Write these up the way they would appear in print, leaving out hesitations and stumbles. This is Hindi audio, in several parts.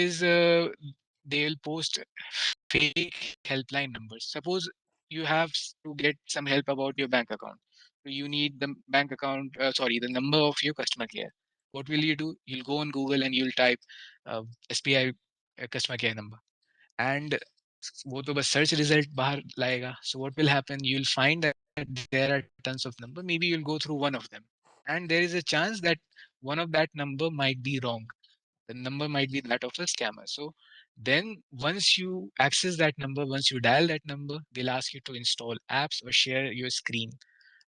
is they'll post fake helpline numbers. Suppose you have to get some help about your bank account. So you need the bank account, the number of your customer care. What will you do? You'll go on Google and you'll type SBI customer care number. And वो तो बस search result बाहर लाएगा. So what will happen? You'll find that there are tons of number. Maybe you'll go through one of them. And there is a chance that one of that number might be wrong. The number might be that of a scammer. So then once you access that number, once you dial that number, they'll ask you to install apps or share your screen.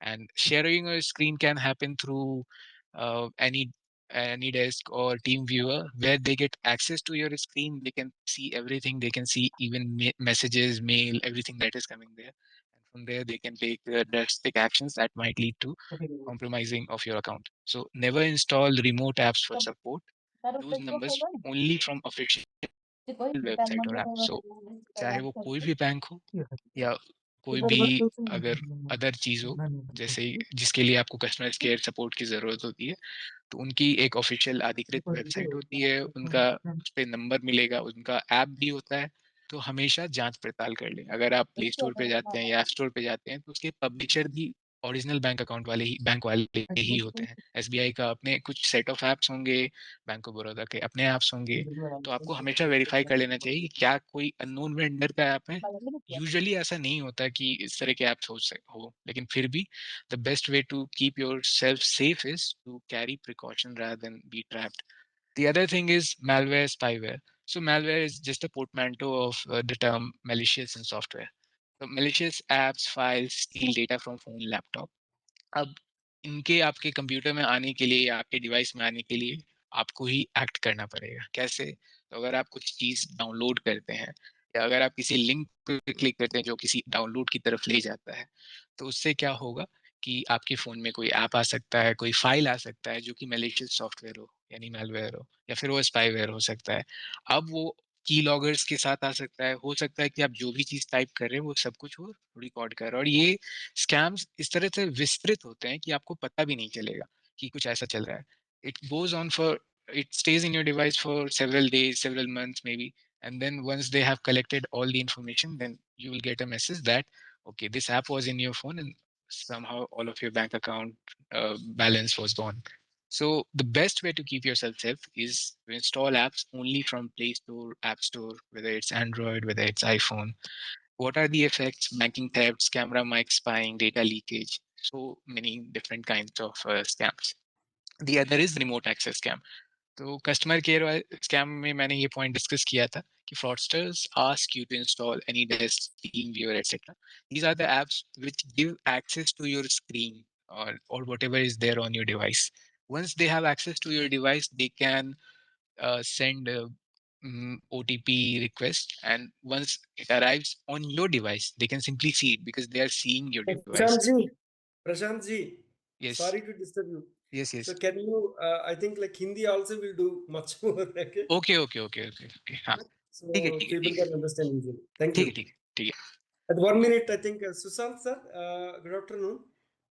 And sharing your screen can happen through any desk or team viewer where they get access to your screen. They can see everything. They can see even messages, mail, everything that is coming there. And from there, they can take drastic actions that might lead to compromising of your account. So never install remote apps for support. Use numbers only from official website और ऐप. सो चाहे वो कोई भी बैंक हो या कोई भी अगर अदर चीज हो, जैसे जिसके लिए आपको कस्टमर केयर सपोर्ट की जरूरत होती है, तो उनकी एक ऑफिशियल अधिकृत वेबसाइट होती है, उनका उस पे नंबर मिलेगा, उनका ऐप भी होता है. तो हमेशा जांच पड़ताल कर लें. अगर आप प्ले स्टोर पे जाते हैं या ऐप स्टोर पे जाते हैं तो उसके पब्लिशर भी ओरिजिनल बैंक अकाउंट वाले ही बैंक वाले ही होते हैं. एसबीआई का अपने कुछ सेट ऑफ ऐप्स होंगे, बैंक ऑफ बड़ौदा के अपने ऐप्स होंगे. तो आपको हमेशा वेरीफाई कर लेना चाहिए कि क्या कोई अननोन वेंडर का ऐप है. यूजुअली ऐसा नहीं होता कि इस तरह के ऐप्स हो, लेकिन फिर भी the best way to keep yourself safe is to carry precaution rather than be trapped. The other thing is malware, spyware. So malware is just a portmanteau of the term malicious in software. So malicious apps, files, steal data from phone, laptop. अब इनके आपके कंप्यूटर में आने के लिए या आपके डिवाइस में आने के लिए आपको ही एक्ट करना पड़ेगा. कैसे? तो अगर आप कुछ चीज़ डाउनलोड करते हैं या अगर आप किसी लिंक पे क्लिक करते हैं जो किसी डाउनलोड की तरफ ले जाता है, तो उससे क्या होगा कि आपके फ़ोन में कोई ऐप आ सकता है, कोई फ़ाइल आ सकता है जो कि मैलिशियस सॉफ्टवेयर हो, यानी मैलवेयर हो, या फिर वो स्पाईवेयर हो सकता है. अब वो कीलॉगर्स के साथ आ सकता है. हो सकता है कि आप जो भी चीज़ टाइप कर रहे हैं वो सब कुछ वो रिकॉर्ड कर रहा है. और ये स्कैम्स इस तरह से विस्तृत होते हैं कि आपको पता भी नहीं चलेगा कि कुछ ऐसा चल रहा है. It goes on for it stays in your device for several days, several months maybe, and then once they have collected all the information, then you will get a message that okay, this app was in your phone and somehow all of your bank account balance was gone. So the best way to keep yourself safe is to install apps only from Play Store, App Store, whether it's Android, whether it's iPhone. What are the effects? Banking thefts, camera mic spying, data leakage, so many different kinds of scams. The other is remote access scam. तो कस्टमर केयर स्कैम में मैंने ये पॉइंट डिस्कस किया था कि fraudsters ask you to install any desk, team viewer, etc. These are the apps which give access to your screen or whatever is there on your device. Once they have access to your device, they can send OTP request, and once it arrives on your device, they can simply see it because they are seeing your device. Prashant ji, Yes, sorry to disturb you. yes, So yes. can you, I think like Hindi also will do much more, okay? Okay, okay, okay, okay, okay. हाँ, ठीक है, So ठीक है, people ठीक है, can understand easily. Thank ठीक है, you. ठीक है, ठीक है. At 1 minute, I think, Sushant sir, good afternoon.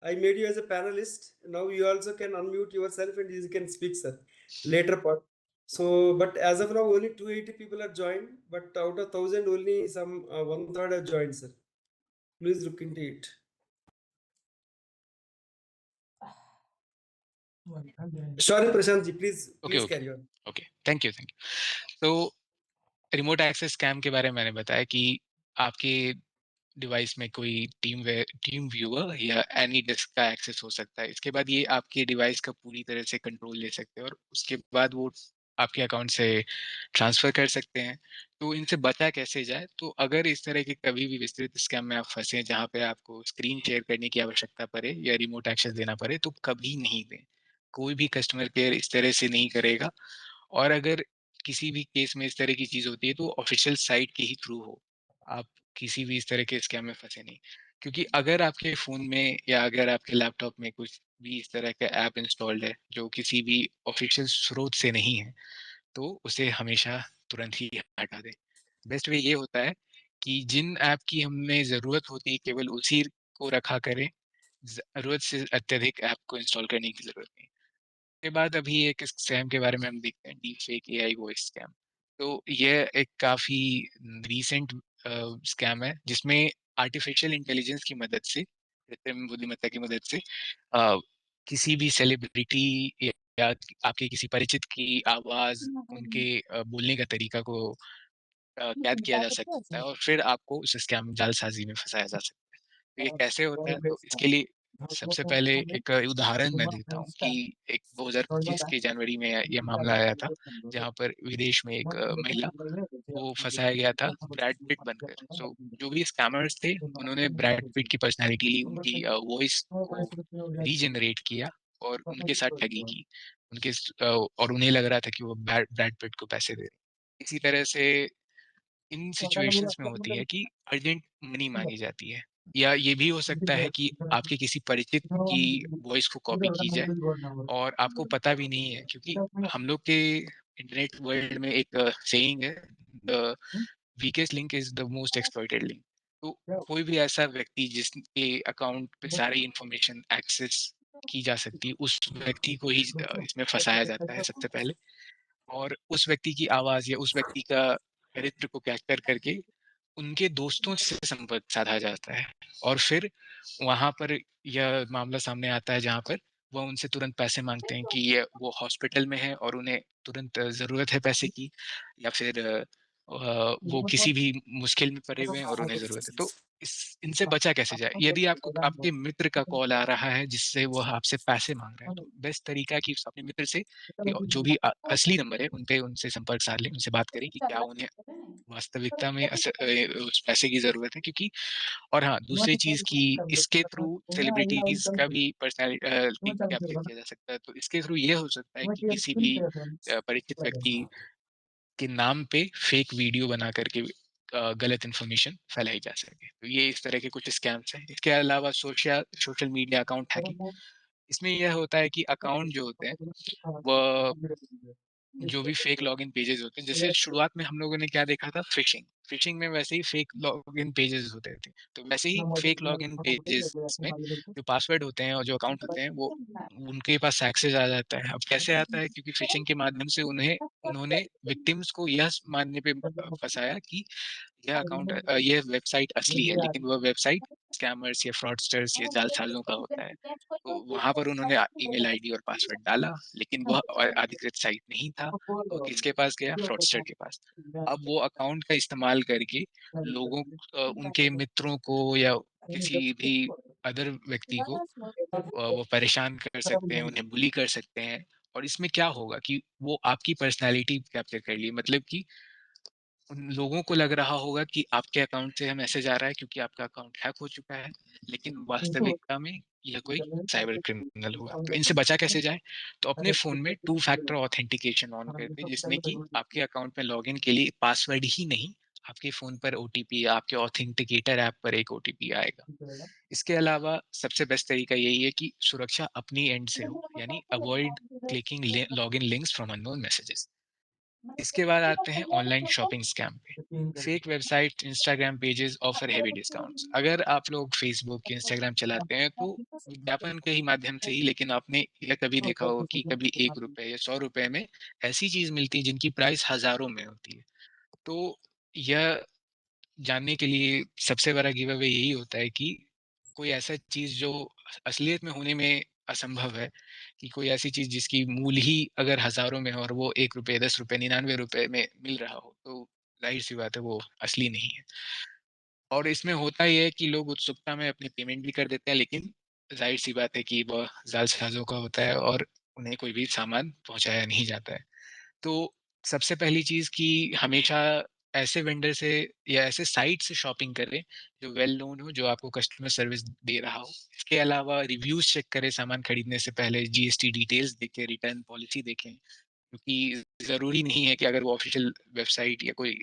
I made you as a panelist. Now you also can unmute yourself and you can speak, sir. Later part. So, but as of now, only 280 people are joined. But out of 1,000, only some one third have joined, sir. Please look into it. Sorry, Prashant ji, please Okay, okay, carry on. okay. Thank you, thank you. तो रिमोट एक्सेस स्कैम के बारे में मैंने बताया कि आपके डिवाइस में कोई टीम व्यूअर या एनी डिस्क का एक्सेस हो सकता है. इसके बाद ये आपके डिवाइस का पूरी तरह से कंट्रोल ले सकते हैं और उसके बाद वो आपके अकाउंट से ट्रांसफर कर सकते हैं. तो इनसे बचा कैसे जाए? तो अगर इस तरह के कभी भी विस्तृत स्कैम में आप फंसे जहाँ पे आपको स्क्रीन शेयर करने की आवश्यकता पड़े या रिमोट एक्सेस देना पड़े, तो कभी नहीं दें. कोई भी कस्टमर केयर इस तरह से नहीं करेगा. और अगर किसी भी केस में इस तरह की चीज़ होती है तो ऑफ़िशियल साइट के ही थ्रू हो. आप किसी भी इस तरह के स्कैम में फँसे नहीं. क्योंकि अगर आपके फ़ोन में या अगर आपके लैपटॉप में कुछ भी इस तरह का ऐप इंस्टॉल्ड है, जो किसी भी ऑफ़िशियल स्रोत से नहीं है, तो उसे हमेशा तुरंत ही हटा दें. बेस्ट वे ये होता है कि जिन ऐप की हमें ज़रूरत होती है केवल उसी को रखा करें. ज़रूरत से अत्यधिक ऐप को इंस्टॉल करने की ज़रूरत नहीं. के बाद अभी एक स्कैम के बारे में हम देखते हैं, deep fake AI voice scam. तो ये एक काफ़ी रीसेंट स्कैम है जिसमें आर्टिफ़िशियल इंटेलिजेंस की मदद से, कृत्रिम बुद्धिमत्ता की मदद से किसी भी सेलिब्रिटी या आपके किसी परिचित की आवाज़, उनके बोलने का तरीका को कैद किया जा सकता है और फिर आपको उस स्कैम जालसाज़ी में फँसाया जा सकता है। तो ये कैसे होता है? तो इसके लिए सबसे पहले एक उदाहरण मैं देता हूँ कि एक 2025 के जनवरी में ये मामला आया था, जहाँ पर विदेश में एक महिला को फँसाया गया था ब्रैड पिट बनकर। सो जो भी स्कैमर्स थे, उन्होंने ब्रैड पिट की पर्सनैलिटी ली, उनकी वॉइस को रीजेनरेट किया और उनके साथ ठगी की। और उन्हें लग रहा था कि वो ब्रैड पिट को पैसे दे रहे हैं। इसी तरह से इन सिचुएशंस में होती है कि अर्जेंट मनी माँगी जाती है या ये भी हो सकता है कि आपके किसी परिचित की वॉइस को कॉपी की जाए और आपको पता भी नहीं है क्योंकि हम लोग के इंटरनेट वर्ल्ड में एक सेइंग है, the weakest link is the most exploited link. तो कोई भी ऐसा व्यक्ति जिसके अकाउंट पे सारी इन्फॉर्मेशन एक्सेस की जा सकती है, उस व्यक्ति को ही इसमें फँसाया जाता है सबसे पहले। और उस व्यक्ति की आवाज़ या उस व्यक्ति का चरित्र को कैप्चर करके उनके दोस्तों से संपर्क साधा जाता है और फिर वहाँ पर यह मामला सामने आता है जहाँ पर वह उनसे तुरंत पैसे माँगते हैं कि ये वो हॉस्पिटल में है और उन्हें तुरंत ज़रूरत है पैसे की या फिर वो किसी भी मुश्किल में पड़े हुए हैं और उन्हें ज़रूरत है। तो इस इनसे बचा कैसे जाए? यदि आपको आपके मित्र का कॉल आ रहा है जिससे वह आपसे पैसे माँग रहा है, तो बेस्ट तरीका है कि अपने मित्र से जो भी असली नंबर है उनसे संपर्क साध लें, उनसे बात करें कि क्या उन्हें वास्तविकता में उस पैसे की ज़रूरत है क्योंकि और हाँ, दूसरी चीज़ कि इसके थ्रू सेलिब्रिटीज़ का भी पर्सनैलिटी कैप्चर किया जा सकता है। तो इसके थ्रू ये हो सकता है कि किसी भी परिचित व्यक्ति के नाम पे फ़ेक वीडियो बना कर के गलत इन्फॉर्मेशन फैलाई जा सके। तो ये इस तरह के कुछ स्कैम्स हैं। इसके अलावा सोशल मीडिया अकाउंट हैकिंग, इसमें यह होता है कि अकाउंट जो होते हैं, वह जो भी फेक लॉगिन पेजेज़ होते हैं, जैसे शुरुआत में हम लोगों ने क्या देखा था फ़िशिंग। फ़िशिंग में वैसे ही फेक लॉगिन पेजेज़ होते थे। तो वैसे ही फेक लॉगिन पेजेज़ में जो पासवर्ड होते हैं और जो अकाउंट होते हैं वो उनके पास एक्सेस आ जाता है। अब कैसे आता है? क्योंकि फ़िशिंग के माध्यम से उन्होंने विक्टिम्स को यह मानने पे फँसाया कि ये वेबसाइट असली है, लेकिन वह वेबसाइट स्कैमर्स या फ्रॉडस्टर्स या जालसाज़ों का होता है। तो वहाँ पर उन्होंने ईमेल आईडी और पासवर्ड डाला, लेकिन वह अधिकृत साइट नहीं था। वो किसके पास गया? फ्रॉडस्टर के पास। अब वो अकाउंट का इस्तेमाल करके उनके मित्रों को या किसी भी अदर व्यक्ति को वो परेशान कर सकते हैं, उन्हें बुली कर सकते हैं और इसमें क्या होगा कि वो आपकी पर्सनैलिटी कैप्चर कर लिए मतलब कि उन लोगों को लग रहा होगा कि आपके अकाउंट से मैसेज आ रहा है क्योंकि आपका अकाउंट हैक हो चुका है, लेकिन वास्तविकता में यह कोई साइबर क्रिमिनल होगा। तो इनसे बचा कैसे जाए? तो अपने फ़ोन में टू फैक्टर ऑथेंटिकेशन ऑन कर दें, जिसमें कि आपके अकाउंट में लॉगिन के लिए पासवर्ड ही नहीं, आपके फ़ोन पर ओटीपी या आपके ऑथेंटिकेटर ऐप पर एक ओटीपी आएगा। इसके अलावा सबसे बेस्ट तरीका यही है कि सुरक्षा अपनी एंड से हो, यानी avoid clicking login links from unknown messages. इसके बाद आते हैं ऑनलाइन शॉपिंग स्कैम पे। Fake website, Instagram pages offer heavy discounts. अगर आप लोग फेसबुक, इंस्टाग्राम चलाते हैं तो विज्ञापन के ही माध्यम से ही, लेकिन आपने यह कभी देखा होगा कि कभी ₹1 या ₹100 में ऐसी चीज़ मिलती है जिनकी प्राइस हज़ारों में होती है। तो यह जानने के लिए सबसे बड़ा गिव अवे यही होता है कि कोई ऐसा चीज़ जो असलियत में होने में असंभव है, कि कोई ऐसी चीज़ जिसकी मूल्य ही अगर हज़ारों में हो और वो ₹1, ₹10, ₹99 में मिल रहा हो, तो ज़ाहिर-सी बात है वो असली नहीं है। और इसमें होता ये है कि लोग उत्सुकता में अपनी पेमेंट भी कर देते हैं, लेकिन ज़ाहिर-सी बात है कि वह जालसाज़ों का होता है और उन्हें कोई भी सामान पहुँचाया नहीं जाता है। तो सबसे पहली चीज़ कि हमेशा ऐसे वेंडर से या ऐसे साइट से शॉपिंग करें जो वेल नोन हो, जो आपको कस्टमर सर्विस दे रहा हो। इसके अलावा रिव्यूज़ चेक करें सामान खरीदने से पहले, जीएसटी डिटेल्स देखें, रिटर्न पॉलिसी देखें, क्योंकि ज़रूरी नहीं है कि अगर वो ऑफ़िशियल वेबसाइट या कोई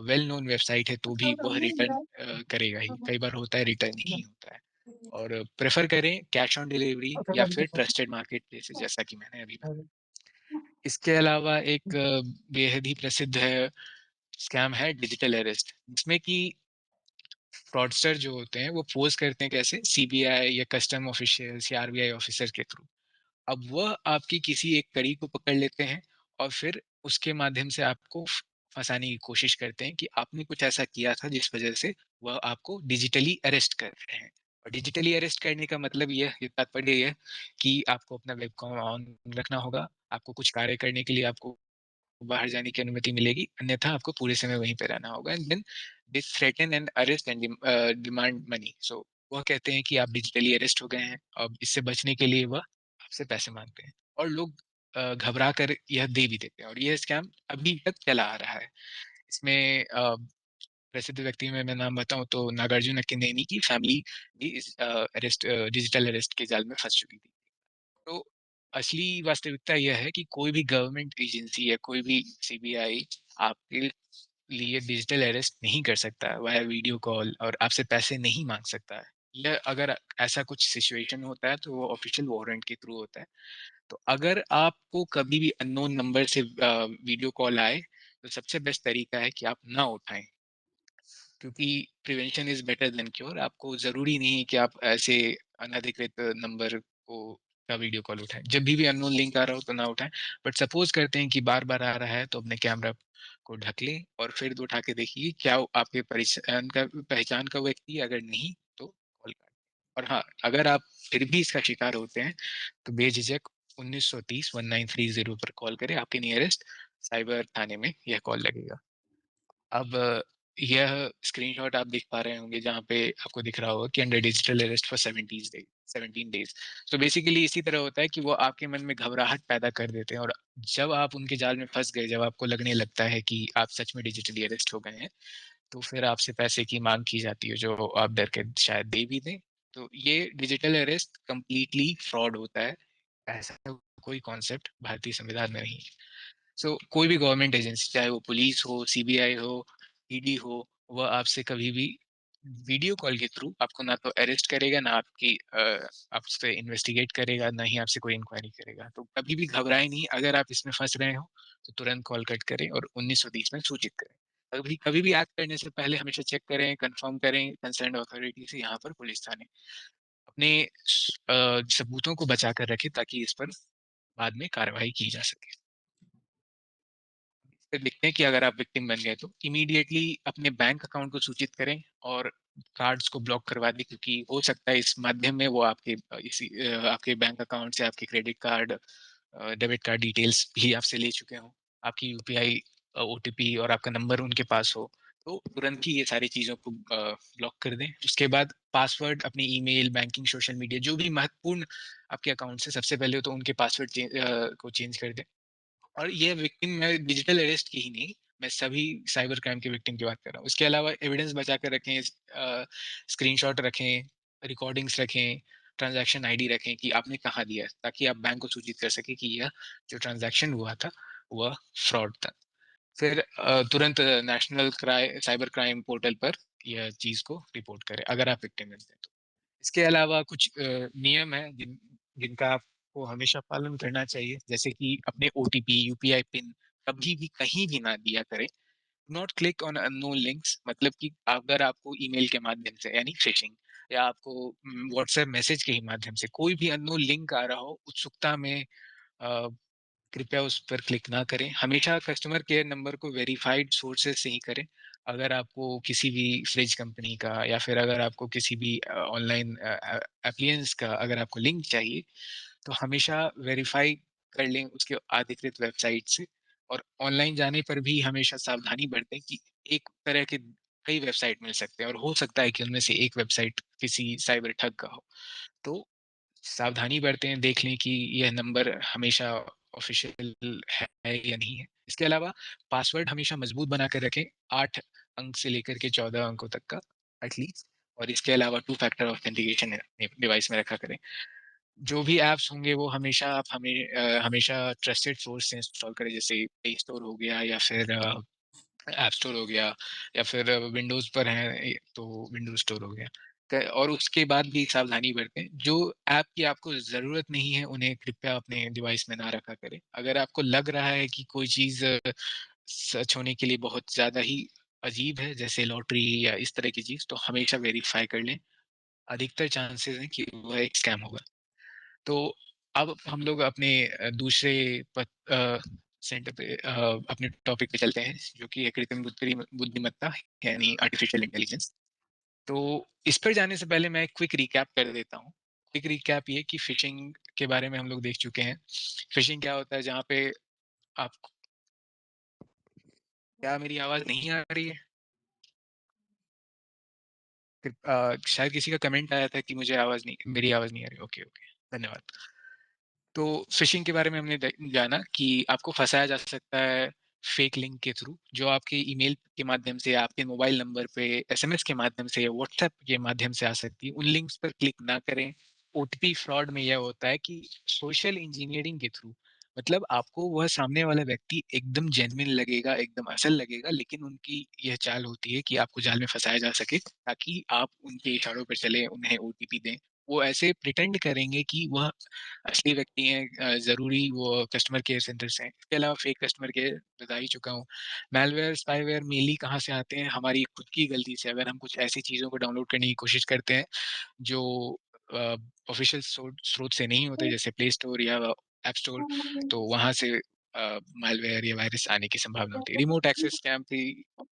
वेल नोन वेबसाइट है तो भी वह रिटर्न करेगा ही। कई बार होता है रिटर्न नहीं होता है। और प्रेफ़र करें कैश ऑन डिलीवरी या फिर ट्रस्टेड मार्केट प्लेसेस जैसा कि मैंने अभी बताया। इसके अलावा एक बेहद ही प्रसिद्ध है स्कैम है डिजिटल अरेस्ट, जिसमें कि फ्रॉडस्टर जो होते हैं वो पोज़ करते हैं कैसे सीबीआई या कस्टम ऑफिशियल्स या आरबीआई ऑफिसर के थ्रू। अब वह आपकी किसी एक कड़ी को पकड़ लेते हैं और फिर उसके माध्यम से आपको फंसाने की कोशिश करते हैं कि आपने कुछ ऐसा किया था जिस वजह से वह आपको डिजिटली अरेस्ट कर रहे हैं। और डिजिटली अरेस्ट करने का मतलब ये तात्पर्य ये है कि आपको अपना वेबकैम ऑन रखना होगा, आपको कुछ कार्य करने के लिए आपको बाहर जाने की अनुमति मिलेगी, अन्यथा आपको पूरे समय वहीं पे रहना होगा। And then they threaten and arrest and demand money. So वह कहते हैं कि आप डिजिटली अरेस्ट हो गए हैं, अब इससे बचने के लिए वह आपसे पैसे माँगते हैं और लोग घबरा कर यह दे भी देते हैं और यह स्कैम अभी तक चला आ रहा है। इसमें प्रसिद्ध व्यक्ति में मैं नाम बताऊँ तो नागार्जुन अक्किनेनी की फैमिली भी इस डिजिटल अरेस्ट के जाल में फँस चुकी थी। तो असली वास्तविकता यह है कि कोई भी गवर्नमेंट एजेंसी या कोई भी सीबीआई आपके लिए डिजिटल अरेस्ट नहीं कर सकता वाया वीडियो कॉल और आपसे पैसे नहीं माँग सकता है। यह अगर ऐसा कुछ सिचुएशन होता है तो वो ऑफ़िशियल वारंट के थ्रू होता है। तो अगर आपको कभी भी अननोन नंबर से वीडियो कॉल आए, तो सबसे बेस्ट तरीका है कि आप ना उठाएँ। क्योंकि prevention is better than cure. आपको ज़रूरी नहीं है कि आप ऐसे अनधिकृत नंबर को का वीडियो कॉल उठाएँ। जब भी अननोन लिंक आ रहा हो तो ना उठाएँ। बट सपोज़ करते हैं कि बार-बार आ रहा है तो अपने कैमरा को ढक लें और फिर उठा के देखिए क्या वो आपके पहचान का व्यक्ति है, अगर नहीं तो कॉल काट दें। और हाँ, अगर आप फिर भी इसका शिकार होते हैं तो बेझिझक 1930 1930 पर कॉल करें। आपके नियरेस्ट साइबर थाने में यह कॉल लगेगा। अब यह स्क्रीनशॉट आप देख पा रहे होंगे जहाँ पे आपको दिख रहा होगा कि under digital arrest for 17 days. तो बेसिकली इसी तरह होता है कि वो आपके मन में घबराहट पैदा कर देते हैं और जब आप उनके जाल में फंस गए, जब आपको लगने लगता है कि आप सच में डिजिटली अरेस्ट हो गए हैं, तो फिर आपसे पैसे की मांग की जाती है जो आप डर के शायद दे भी दें। तो ये डिजिटल अरेस्ट कंप्लीटली फ्रॉड होता है। ऐसा कोई कॉन्सेप्ट भारतीय संविधान में नहीं है। सो कोई भी गवर्नमेंट एजेंसी, चाहे वो पुलिस हो, सीबीआई हो, ईडी हो, वह आपसे कभी भी वीडियो कॉल के थ्रू आपको ना तो अरेस्ट करेगा, ना आपसे इन्वेस्टिगेट करेगा, ना ही आपसे कोई इंक्वायरी करेगा। तो कभी भी घबराएं नहीं, अगर आप इसमें फंस रहे हो तो तुरंत कॉल कट करें और 1920 में सूचित करें। कभी कभी भी एक्ट करने से पहले हमेशा चेक करें, कंफर्म करें कंसर्न अथॉरिटी से, यहाँ पर पुलिस थाने अपने सबूतों को बचा कर रखें ताकि इस पर बाद में कार्रवाई की जा सके। फिर देखते हैं कि अगर आप विक्टिम बन गए तो इमीडिएटली अपने बैंक अकाउंट को सूचित करें और कार्ड्स को ब्लॉक करवा दें, क्योंकि हो सकता है इस माध्यम में वो आपके बैंक अकाउंट से आपके credit card, debit card details भी आपसे ले चुके हों, आपकी यूपीआई ओटीपी और आपका नंबर उनके पास हो। तो तुरंत ही ये सारी चीज़ों को ब्लॉक कर दें। उसके बाद पासवर्ड, अपनी ईमेल, बैंकिंग, सोशल मीडिया जो भी महत्वपूर्ण आपके अकाउंट से, सबसे पहले तो उनके पासवर्ड को चेंज कर दें। और ये विक्टिम मैं डिजिटल अरेस्ट की ही नहीं, मैं सभी साइबर क्राइम के विक्टिम की बात कर रहा हूँ। इसके अलावा एविडेंस बचा कर रखें, स्क्रीनशॉट रखें, रिकॉर्डिंग्स रखें, ट्रांज़ैक्शन आईडी रखें कि आपने कहाँ दिया है, ताकि आप बैंक को सूचित कर सकें कि यह जो ट्रांज़ैक्शन हुआ था, वह फ्रॉड था। फिर तुरंत नेशनल साइबर क्राइम पोर्टल पर यह चीज़ को रिपोर्ट करें, अगर आप विक्टिम हैं तो। इसके अलावा कुछ नियम हैं जिनका आपको हमेशा पालन करना चाहिए, जैसे कि अपने ओटीपी, यूपीआई पिन कभी भी कहीं भी ना दिया करें। Not click on unknown links, मतलब कि अगर आपको ईमेल के माध्यम से यानी फिशिंग, या आपको व्हाट्सएप मैसेज के ही माध्यम से कोई भी अननोन लिंक आ रहा हो उत्सुकता में, अ, कृपया उस पर क्लिक ना करें। हमेशा कस्टमर केयर नंबर को वेरिफाइड सोर्सेज़ से ही करें। अगर आपको किसी भी फ्रिज कंपनी का या फिर अगर आपको किसी भी ऑनलाइन एप्लियंस का अगर आपको लिंक चाहिए, तो हमेशा वेरीफ़ाई कर लें उसके अधिकृत वेबसाइट से। और ऑनलाइन जाने पर भी हमेशा सावधानी बरतें कि एक तरह के कई वेबसाइट मिल सकते हैं और हो सकता है कि उनमें से एक वेबसाइट किसी साइबर ठग का हो। तो सावधानी बरतें, देख लें कि यह नंबर हमेशा ऑफ़िशियल है या नहीं है। इसके अलावा पासवर्ड हमेशा मज़बूत बना कर रखें, 8 अंक से लेकर के 14 अंकों तक का एटलीस्ट। और इसके अलावा टू फैक्टर ऑथेंटिकेशन डिवाइस में रखा करें। जो भी ऐप्स होंगे वो हमेशा ट्रस्टेड सोर्स से इंस्टॉल करें, जैसे प्ले स्टोर हो गया या फिर ऐप स्टोर हो गया, या फिर विंडोज़ पर है तो विंडोज़ स्टोर हो गया। क और उसके बाद भी सावधानी बरतें, जो ऐप की आपको ज़रूरत नहीं है उन्हें कृपया अपने डिवाइस में ना रखा करें। अगर आपको लग रहा है कि कोई चीज़ सच होने के लिए बहुत ज़्यादा ही अजीब है, जैसे लॉटरी या इस तरह की चीज़, तो हमेशा वेरीफ़ाई कर लें। अधिकतर चांसेज़ हैं कि वह एक स्कैम होगा। तो अब हम लोग अपने दूसरे सेंटर पे अपने टॉपिक पे चलते हैं, जो कि है कृत्रिम बुद्धिमत्ता, यानी आर्टिफिशियल इंटेलिजेंस। तो इस पर जाने से पहले मैं एक क्विक रिकैप कर देता हूँ। क्विक रिकैप ये कि फ़िशिंग के बारे में हम लोग देख चुके हैं। फ़िशिंग क्या होता है, जहाँ पे आप क्या मेरी आवाज़ नहीं आ रही है? शायद किसी का कमेंट आया था कि मेरी आवाज़ नहीं आ रही। ओके, ओके, धन्यवाद। तो फ़िशिंग के बारे में हमने जाना कि आपको फँसाया जा सकता है फ़ेक लिंक के थ्रू, जो आपके ईमेल के माध्यम से, आपके मोबाइल नंबर पे, एसएमएस के माध्यम से या व्हाट्सएप के माध्यम से आ सकती है। उन लिंक्स पर क्लिक ना करें। ओटीपी फ्रॉड में यह होता है कि सोशल इंजीनियरिंग के थ्रू, मतलब आपको वह सामने वाला व्यक्ति एकदम जेन्युइन लगेगा, एकदम असल लगेगा, लेकिन उनकी यह चाल होती है कि आपको जाल में फँसाया जा सके, ताकि आप उनके इशारों पर चलें, उन्हें ओटीपी दें। वो ऐसे प्रिटेंड करेंगे कि वह असली व्यक्ति हैं, ज़रूरी वो कस्टमर केयर सेंटर से हैं। इसके अलावा फेक कस्टमर केयर बता ही चुका हूँ। मैलवेयर, स्पाईवेयर मेनली कहाँ से आते हैं? हमारी खुद की गलती से, अगर हम कुछ ऐसी चीज़ों को डाउनलोड करने की कोशिश करते हैं, जो अ, ऑफ़िशियल स्रोत से नहीं होते, जैसे प्ले स्टोर या ऐप स्टोर, तो वहाँ से मैलवेयर या वायरस आने की संभावना होती है। रिमोट एक्सेस स्कैम भी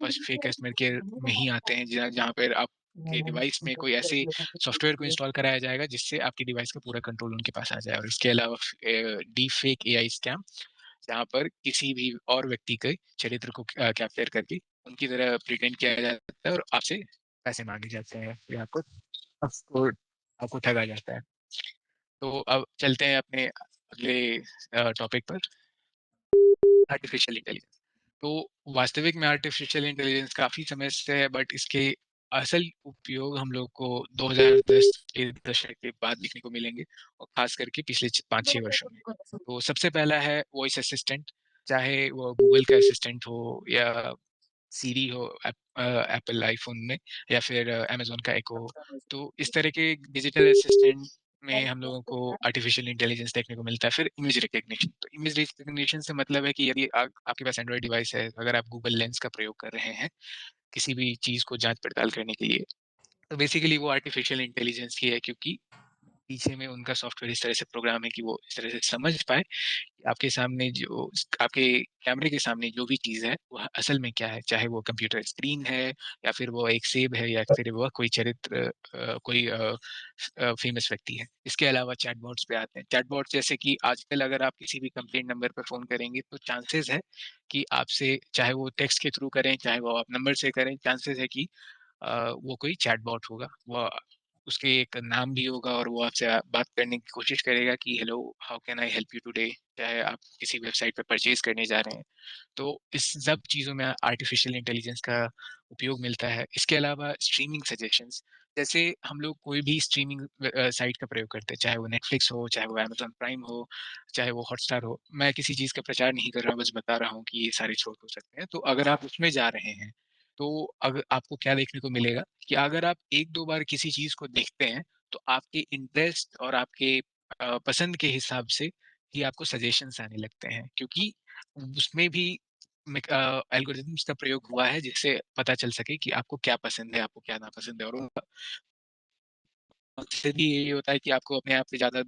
बस फेक कस्टमर केयर में ही आते हैं, जहाँ जहाँ पर आपके डिवाइस में कोई ऐसे सॉफ्टवेयर को इंस्टॉल कराया जाएगा, जिससे आपकी डिवाइस का पूरा कंट्रोल उनके पास आ जाए। और इसके अलावा डीप फेक एआई स्कैम, जहाँ पर किसी भी और व्यक्ति के चरित्र को कैप्चर करके उनकी तरह प्रिटेंड किया जाता है और आपसे पैसे माँगे जाते हैं, या आपको आपको ठगा जाता है। तो अब चलते हैं अपने अगले टॉपिक पर, आर्टिफ़िशियल इंटेलिजेंस। तो वास्तविक में आर्टिफ़िशियल इंटेलिजेंस काफ़ी समय से है, बट इसके असल उपयोग हम लोग को 2010 के दशक के बाद देखने को मिलेंगे, और ख़ास करके पिछले 5-6 वर्षों में। तो सबसे पहला है वॉइस असिस्टेंट, चाहे वो गूगल का असिस्टेंट हो या सीरी हो एप्पल आईफ़ोन में, या फिर अमेज़न का इको हो। तो इस तरह के डिजिटल असिस्टेंट में हम लोगों को आर्टिफ़िशियल इंटेलिजेंस देखने को मिलता है। फिर इमेज रिकॉग्निशन, तो इमेज रिकॉग्निशन से मतलब है कि यदि आपके पास एंड्रॉइड डिवाइस है, अगर आप गूगल लेंस का प्रयोग कर रहे हैं, किसी भी चीज़ को जाँच-पड़ताल करने के लिए, तो बेसिकली वो आर्टिफ़िशियल इंटेलिजेंस ही है, क्योंकि पीछे में उनका सॉफ्टवेयर इस तरह से प्रोग्राम है कि वो इस तरह से समझ पाए आपके सामने जो आपके कैमरे के सामने जो भी चीज़ है, वह असल में क्या है? चाहे वो कंप्यूटर स्क्रीन है, या फिर वो एक सेब है, या फिर वह कोई चरित्र, कोई फ़ेमस व्यक्ति है। इसके अलावा चैटबॉट्स पे आते हैं। चैटबॉट्स जैसे कि आजकल अगर आप किसी भी कंप्लेंट नंबर पर फ़ोन करेंगे, तो चांसेज़ है कि आपसे, चाहे वो टेक्स्ट के थ्रू करें, चाहे वो आप नंबर से करें, चांसेज़ है कि वो कोई चैटबॉट होगा। वो उसके एक नाम भी होगा, और वो आपसे बात करने की कोशिश करेगा कि hello, how can I help you today? चाहे आप किसी वेबसाइट पे परचेज़ करने जा रहे हैं। तो इस सब चीज़ों में आर्टिफ़िशियल इंटेलिजेंस का उपयोग मिलता है। इसके अलावा स्ट्रीमिंग सजेशंस, जैसे हम लोग कोई भी स्ट्रीमिंग साइट का प्रयोग करते हैं, चाहे वो नेटफ्लिक्स हो, चाहे वो अमेज़न प्राइम हो, चाहे वो हॉटस्टार हो। मैं किसी चीज़ का प्रचार नहीं कर रहा हूँ, बस बता रहा हूँ कि ये सारे स्रोत हो सकते हैं। तो अगर आप उसमें जा रहे हैं, तो आपको क्या देखने को मिलेगा कि अगर आप 1-2 बार किसी चीज़ को देखते हैं, तो आपके इंटरेस्ट और आपके पसंद के हिसाब से ही आपको सजेशंस आने लगते हैं, क्योंकि उसमें भी एल्गोरिदम्स का प्रयोग हुआ है, जिससे पता चल सके कि आपको क्या पसंद है, आपको क्या नापसंद है, और उनका मकसद ही यही होता है कि आपको अपने आप से ज़्यादा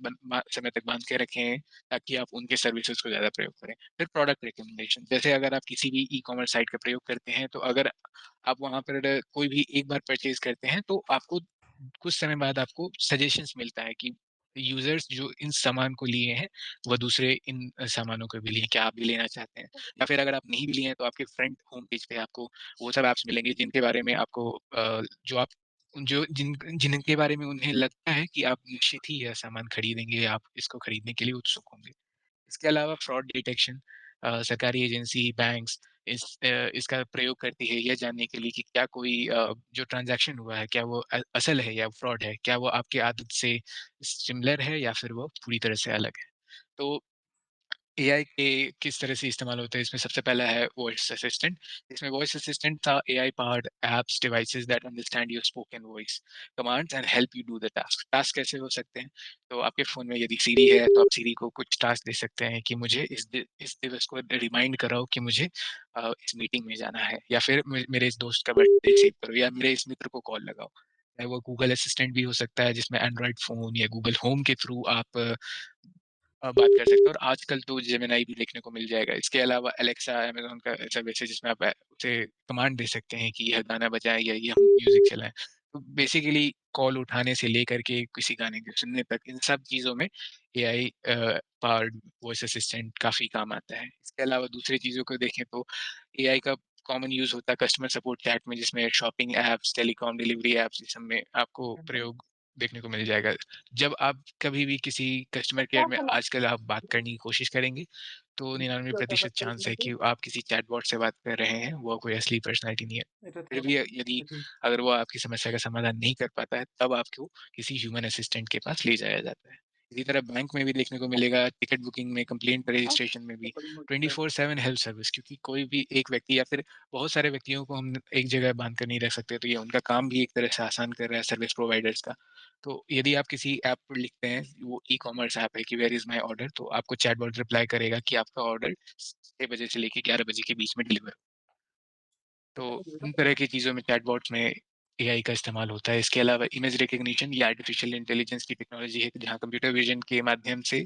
समय तक बांध के रखें, ताकि आप उनके सर्विसेज को ज़्यादा प्रयोग करें। फिर प्रोडक्ट रिकमेंडेशन, जैसे अगर आप किसी भी ई-कॉमर्स साइट का प्रयोग करते हैं, तो अगर आप वहाँ पर कोई भी एक बार परचेज़ करते हैं, तो आपको कुछ समय बाद आपको सजेशंस मिलता है कि यूज़र्स जो इन सामान को लिए हैं, वह दूसरे इन सामानों को भी लिए हैं, क्या आप भी लेना चाहते हैं? या फिर अगर आप नहीं भी लिए हैं, तो आपके फ्रंट होम पेज पे आपको वो सब ऐप्स मिलेंगे, जिनके बारे में आपको जो आप जो जिनके बारे में उन्हें लगता है कि आप निश्चित ही यह सामान खरीदेंगे, आप इसको खरीदने के लिए उत्सुक होंगे। इसके अलावा फ्रॉड डिटेक्शन, सरकारी एजेंसी, बैंक्स इसका प्रयोग करती है यह जानने के लिए कि क्या कोई जो ट्रांज़ैक्शन हुआ है, क्या वो असल है या फ्रॉड है? क्या वो आपकी आदत से सिमिलर है, या फिर वो पूरी तरह से अलग है? तो एआई के किस तरह से इस्तेमाल होता है, इसमें सबसे पहला है वॉइस असिस्टेंट। इसमें वॉइस असिस्टेंट था AI powered apps devices that understand your spoken voice commands and help you do the task. Task कैसे हो सकते हैं? तो आपके फ़ोन में यदि सिरी है, तो आप सिरी को कुछ टास्क दे सकते हैं कि मुझे इस दिवस को रिमाइंड कराओ कि मुझे इस मीटिंग में जाना है, या फिर मेरे इस दोस्त का बर्थडे सेव करो, या मेरे इस मित्र को कॉल लगाओ। चाहे वो गूगल असिस्टेंट भी हो सकता है, जिसमें एंड्रॉइड फ़ोन या गूगल होम के थ्रू आप बात कर सकते हैं, और आजकल तो जेमिनी भी देखने को मिल जाएगा। इसके अलावा एलेक्सा, अमेज़न का सर्विस है जिसमें आप उसे कमांड दे सकते हैं कि यह गाना बजाएँ या ये हम म्यूज़िक चलाएँ। तो बेसिकली कॉल उठाने से लेकर के किसी गाने को सुनने तक, इन सब चीज़ों में एआई पावर्ड वॉइस असिस्टेंट काफ़ी काम आता है। इसके अलावा दूसरी चीज़ों को देखें तो एआई का कॉमन यूज़ होता है कस्टमर सपोर्ट चैट में, जिसमें shopping apps, telecom delivery apps, इस सब में आपको प्रयोग देखने को मिल जाएगा। जब आप कभी भी किसी कस्टमर केयर में आजकल आप बात करने की कोशिश करेंगे, तो 99% चांस है कि आप किसी चैटबॉट से बात कर रहे हैं, वो कोई असली पर्सनैलिटी नहीं है। फिर भी यदि अगर वो आपकी समस्या का समाधान नहीं कर पाता है, तब आपको किसी ह्यूमन असिस्टेंट के पास ले जाया जाता है। इसी तरह बैंक में भी देखने को मिलेगा, टिकट बुकिंग में, कंप्लेंट रजिस्ट्रेशन में भी 24/7 हेल्प सर्विस, क्योंकि कोई भी एक व्यक्ति या फिर बहुत सारे व्यक्तियों को हम एक जगह बांध कर नहीं रख सकते, तो ये उनका काम भी एक तरह से आसान कर रहा है सर्विस प्रोवाइडर्स का। तो यदि आप किसी ऐप पर लिखते हैं, वो ई-कॉमर्स ऐप है कि वेयर इज़ माय ऑर्डर, तो आपको चैटबॉट रिप्लाई करेगा कि आपका ऑर्डर 6 बजे से लेके 11 बजे के बीच में डिलीवर। तो इन तरह की चीज़ों में चैटबॉट्स में एआई का इस्तेमाल होता है। इसके अलावा इमेज रिकॉग्निशन, ये आर्टिफिशियल इंटेलिजेंस की टेक्नोलॉजी है, जहाँ कंप्यूटर विज़न के माध्यम से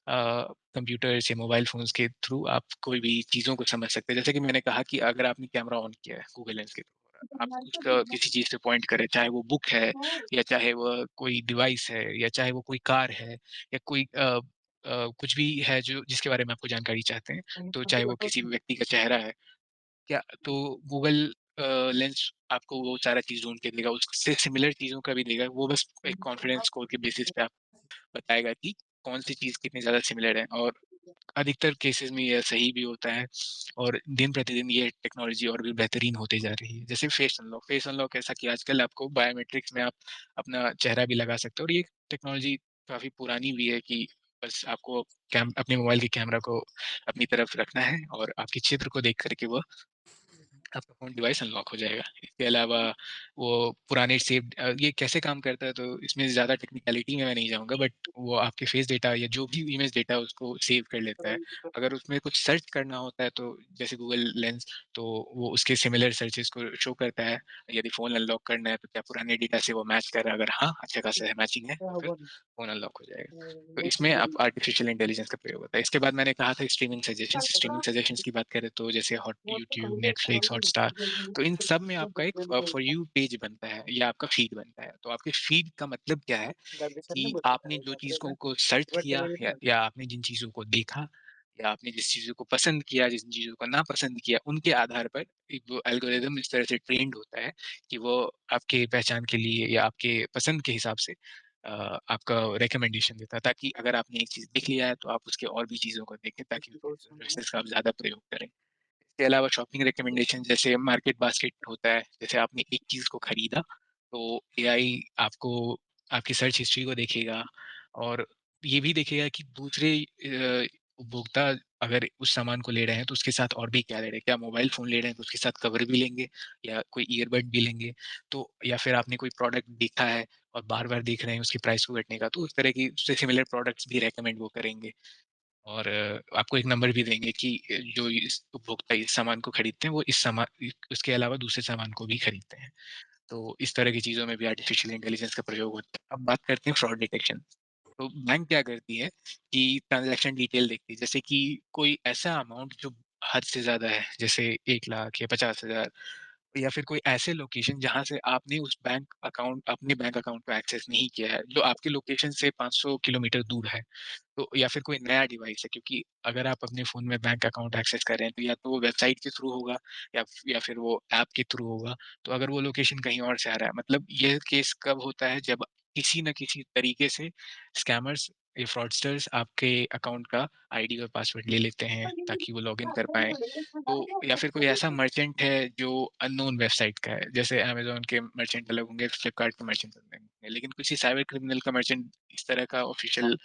कंप्यूटर्स या मोबाइल फ़ोन्स के थ्रू आप कोई भी चीज़ों को समझ सकते हैं। जैसे कि मैंने कहा कि अगर आपने कैमरा ऑन किया है गूगल लेंस के थ्रू, आप कुछ किसी चीज़ पे पॉइंट करें, चाहे वो बुक है या चाहे वह कोई डिवाइस है या चाहे वो कोई कार है या कोई कुछ भी है जो जिसके बारे में आपको जानकारी चाहते हैं, तो चाहे वो किसी व्यक्ति का चेहरा है, क्या तो गूगल लेंस आपको वो सारा चीज़ ढूँढ के देगा, उससे सिमिलर चीज़ों का भी देगा। वो बस एक कॉन्फिडेंस स्कोर के बेसिस पे आपको बताएगा कि कौन-सी चीज़ कितनी ज़्यादा सिमिलर है, और अधिकतर केसेज़ में ये सही भी होता है, और दिन-प्रतिदिन ये टेक्नोलॉजी और भी बेहतरीन होते जा रही है। जैसे फेस अनलॉक ऐसा कि आजकल आपको बायोमेट्रिक्स में आप अपना चेहरा भी लगा सकते हो, और ये टेक्नोलॉजी काफ़ी पुरानी भी है कि बस आपको अपने मोबाइल के कैमरा को अपनी तरफ रखना है और आपके चित्र को देख कर के वो आपका फ़ोन डिवाइस अनलॉक हो जाएगा। इसके अलावा वो पुराने ये कैसे काम करता है, तो इसमें ज़्यादा टेक्निकैलिटी में मैं नहीं जाऊँगा, बट वो आपके फेस डेटा या जो भी इमेज डेटा है उसको सेव कर लेता है। अगर उसमें कुछ सर्च करना होता है, तो जैसे गूगल लेंस, तो वो उसके सिमिलर सर्चेज़ को शो करता है। यदि फ़ोन अनलॉक करना है तो क्या पुराने डेटा से वो मैच कर रहा है, अगर हाँ, अच्छा खासा है मैचिंग है, तो फिर फ़ोन अनलॉक हो जाएगा। तो इसमें आप आर्टिफ़िशियल इंटेलिजेंस का प्रयोग होता है। इसके बाद मैंने कहा था स्ट्रीमिंग सजेशंस की बात करें तो जैसे हॉट यूट्यूब, नेटफ्लिक्स, हॉटस्टार, तो इन सब में आपका एक फॉर यू पेज बनता है या आपका फीड बनता है। तो आपके फीड का मतलब क्या है कि आपने जो चीज़ों को सर्च किया या आपने जिन चीज़ों को देखा या आपने जिस चीज़ों को पसंद किया, जिन चीज़ों को नापसंद किया, उनके आधार पर एक वो एल्गोरिदम इस तरह से ट्रेन्ड होता है कि वो आपके पहचान के लिए या आपके पसंद के हिसाब से आपका रिकमेंडेशन देता है, ताकि अगर आपने एक चीज़ देख लिया है, तो आप उसके और भी चीज़ों को देखें ताकि सर्विसेज़ का आप ज़्यादा प्रयोग करें। इसके अलावा शॉपिंग रिकमेंडेशन जैसे मार्केट बास्केट होता है, जैसे आपने एक चीज़ को खरीदा, तो एआई आपको आपकी सर्च हिस्ट्री को देखेगा और ये भी देखेगा कि दूसरे उपभोक्ता अगर उस सामान को ले रहे हैं, तो उसके साथ और भी क्या ले रहे हैं। क्या मोबाइल फ़ोन ले रहे हैं, तो उसके साथ कवर भी लेंगे या कोई ईयरबड भी लेंगे। तो या फिर आपने कोई प्रोडक्ट देखा है और बार-बार देख रहे हैं उसकी प्राइस को घटने का, तो उस तरह की उससे सिमिलर प्रोडक्ट्स भी रिकमेंड वो करेंगे। और आपको एक नंबर भी देंगे कि जो इस उपभोक्ता इस सामान को खरीदते हैं, वो उसके अलावा दूसरे सामान को भी खरीदते हैं। तो इस तरह की चीज़ों में भी आर्टिफ़िशियल इंटेलिजेंस का प्रयोग होता है। अब बात करते हैं फ्रॉड डिटेक्शन। तो बैंक क्या करती है कि ट्रांज़ैक्शन डिटेल देखती है, जैसे कि कोई ऐसा अमाउंट जो हद से ज़्यादा है, जैसे 1 लाख या 50,000, या फिर कोई ऐसे लोकेशन जहाँ से आपने उस अपने बैंक अकाउंट को एक्सेस नहीं किया है, जो आपके लोकेशन से 500 किलोमीटर दूर है। तो या फिर कोई नया डिवाइस है, क्योंकि अगर आप अपने फ़ोन में बैंक अकाउंट एक्सेस कर रहे हैं, तो या तो वो वेबसाइट के थ्रू होगा या फिर वो ऐप के थ्रू होगा। तो अगर वो लोकेशन कहीं और से आ रहा है, मतलब ये केस कब होता है, जब किसी न किसी तरीके से स्कैमर्स या फ्रॉडस्टर्स आपके अकाउंट का आईडी और पासवर्ड ले लेते हैं ताकि वो लॉगिन कर पाएँ। तो या फिर कोई ऐसा मर्चेंट है जो अननोन वेबसाइट का है, जैसे अमेज़न के मर्चेंट अलग होंगे, फ्लिपकार्ट के मर्चेंट अलग होंगे, लेकिन किसी साइबर क्रिमिनल का मर्चेंट इस तरह का ऑफ़िशियल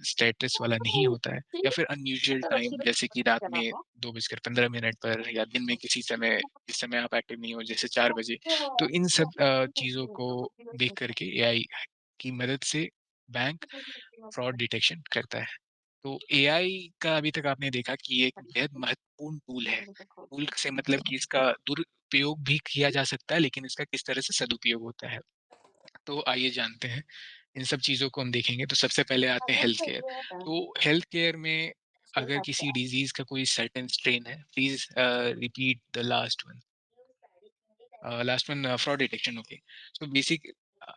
स्टेटस वाला नहीं होता है, या फिर अनयूजुअल टाइम, जैसे कि रात में 2:15 पर या दिन में किसी समय जिस समय आप एक्टिव नहीं हो, जैसे 4 बजे। तो इन सब चीज़ों को देख कर के एआई की मदद से बैंक फ्रॉड डिटेक्शन करता है। तो एआई का अभी तक आपने देखा कि ये एक बेहद महत्वपूर्ण टूल है। टूल से मतलब कि इसका दुरुपयोग भी किया जा सकता है, लेकिन इसका किस तरह से सदुपयोग होता है। तो आइए जानते हैं इन सब चीज़ों को हम देखेंगे तो सबसे पहले आते हैं हेल्थ केयर। तो हेल्थ केयर में अगर किसी डिज़ीज़ का कोई सर्टेन स्ट्रेन है, please repeat the last one fraud detection, okay. So basic,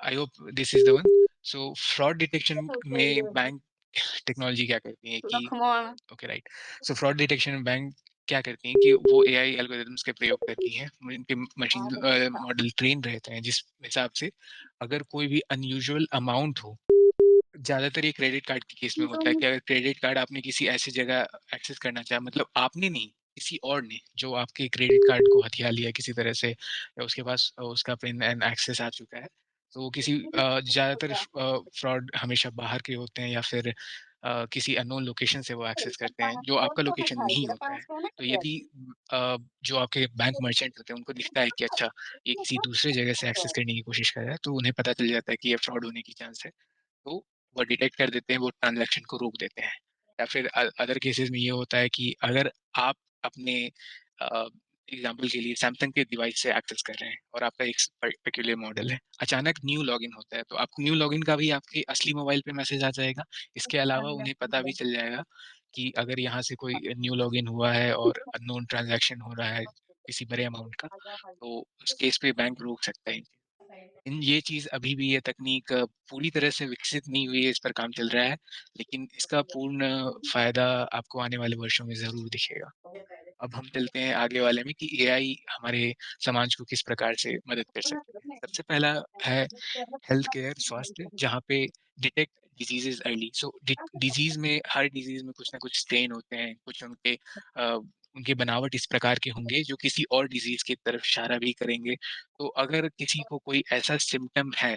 I hope this is the one. So fraud detection में बैंक टेक्नोलॉजी क्या करती है कि लखमण ओके राइट। सो फ्रॉड डिटेक्शन में बैंक क्या करती हैं कि वो एआई एल्गोरिदम्स का प्रयोग करती हैं। इनके मशीन मॉडल ट्रेन रहते हैं जिस हिसाब से अगर कोई भी अनयूजुअल अमाउंट हो, ज़्यादातर ये क्रेडिट कार्ड के केस में होता है कि अगर क्रेडिट कार्ड आपने किसी ऐसी जगह एक्सेस करना चाहा, मतलब आपने नहीं, किसी और ने जो आपके क्रेडिट कार्ड को हथिया लिया किसी तरह से, या उसके पास उसका पिन एंड एक्सेस आ चुका है, तो वो किसी ज़्यादातर फ्रॉड हमेशा बाहर के होते हैं या फिर किसी अननोन लोकेशन से वो एक्सेस करते हैं जो आपका लोकेशन नहीं होता है। तो यदि जो आपके बैंक मर्चेंट होते हैं उनको दिखता है कि अच्छा, ये किसी दूसरे जगह से एक्सेस करने की कोशिश कर रहा है, तो उन्हें पता चल जाता है कि ये फ्रॉड होने की चांस है। तो वो डिटेक्ट कर देते हैं, वो ट्रांज़ैक्शन को रोक देते हैं। या फिर अदर केसेज़ में ये होता है कि अगर आप अपने अ, एग्ज़ाम्पल के लिए सैमसंग के डिवाइस से एक्सेस कर रहे हैं और आपका एक पर्टिकुलर मॉडल है, अचानक न्यू लॉगिन होता है, तो आपको न्यू लॉगिन का भी आपके असली मोबाइल पे मैसेज आ जाएगा। इसके अलावा उन्हें पता भी चल जाएगा कि अगर यहाँ से कोई न्यू लॉगिन हुआ है और अननोन ट्रांज़ैक्शन हो रहा है किसी बड़े अमाउंट का, तो उस केस पे बैंक रोक सकता है। इन ये चीज़ अभी भी ये तकनीक पूरी तरह से विकसित नहीं हुई है, इस पर काम चल रहा है, लेकिन इसका पूर्ण फ़ायदा आपको आने वाले वर्षों में ज़रूर दिखेगा। अब हम चलते हैं आगे वाले में कि एआई हमारे समाज को किस प्रकार से मदद कर सकती है। सबसे पहला है हेल्थ केयर, स्वास्थ्य, जहाँ पे डिटेक्ट डिजीजेस अर्ली। सो डिजीज में, हर डिजीज में कुछ ना कुछ स्टेन होते हैं, कुछ उनके बनावट इस प्रकार के होंगे जो किसी और डिजीज की तरफ इशारा भी करेंगे। तो अगर किसी को कोई ऐसा सिम्टम है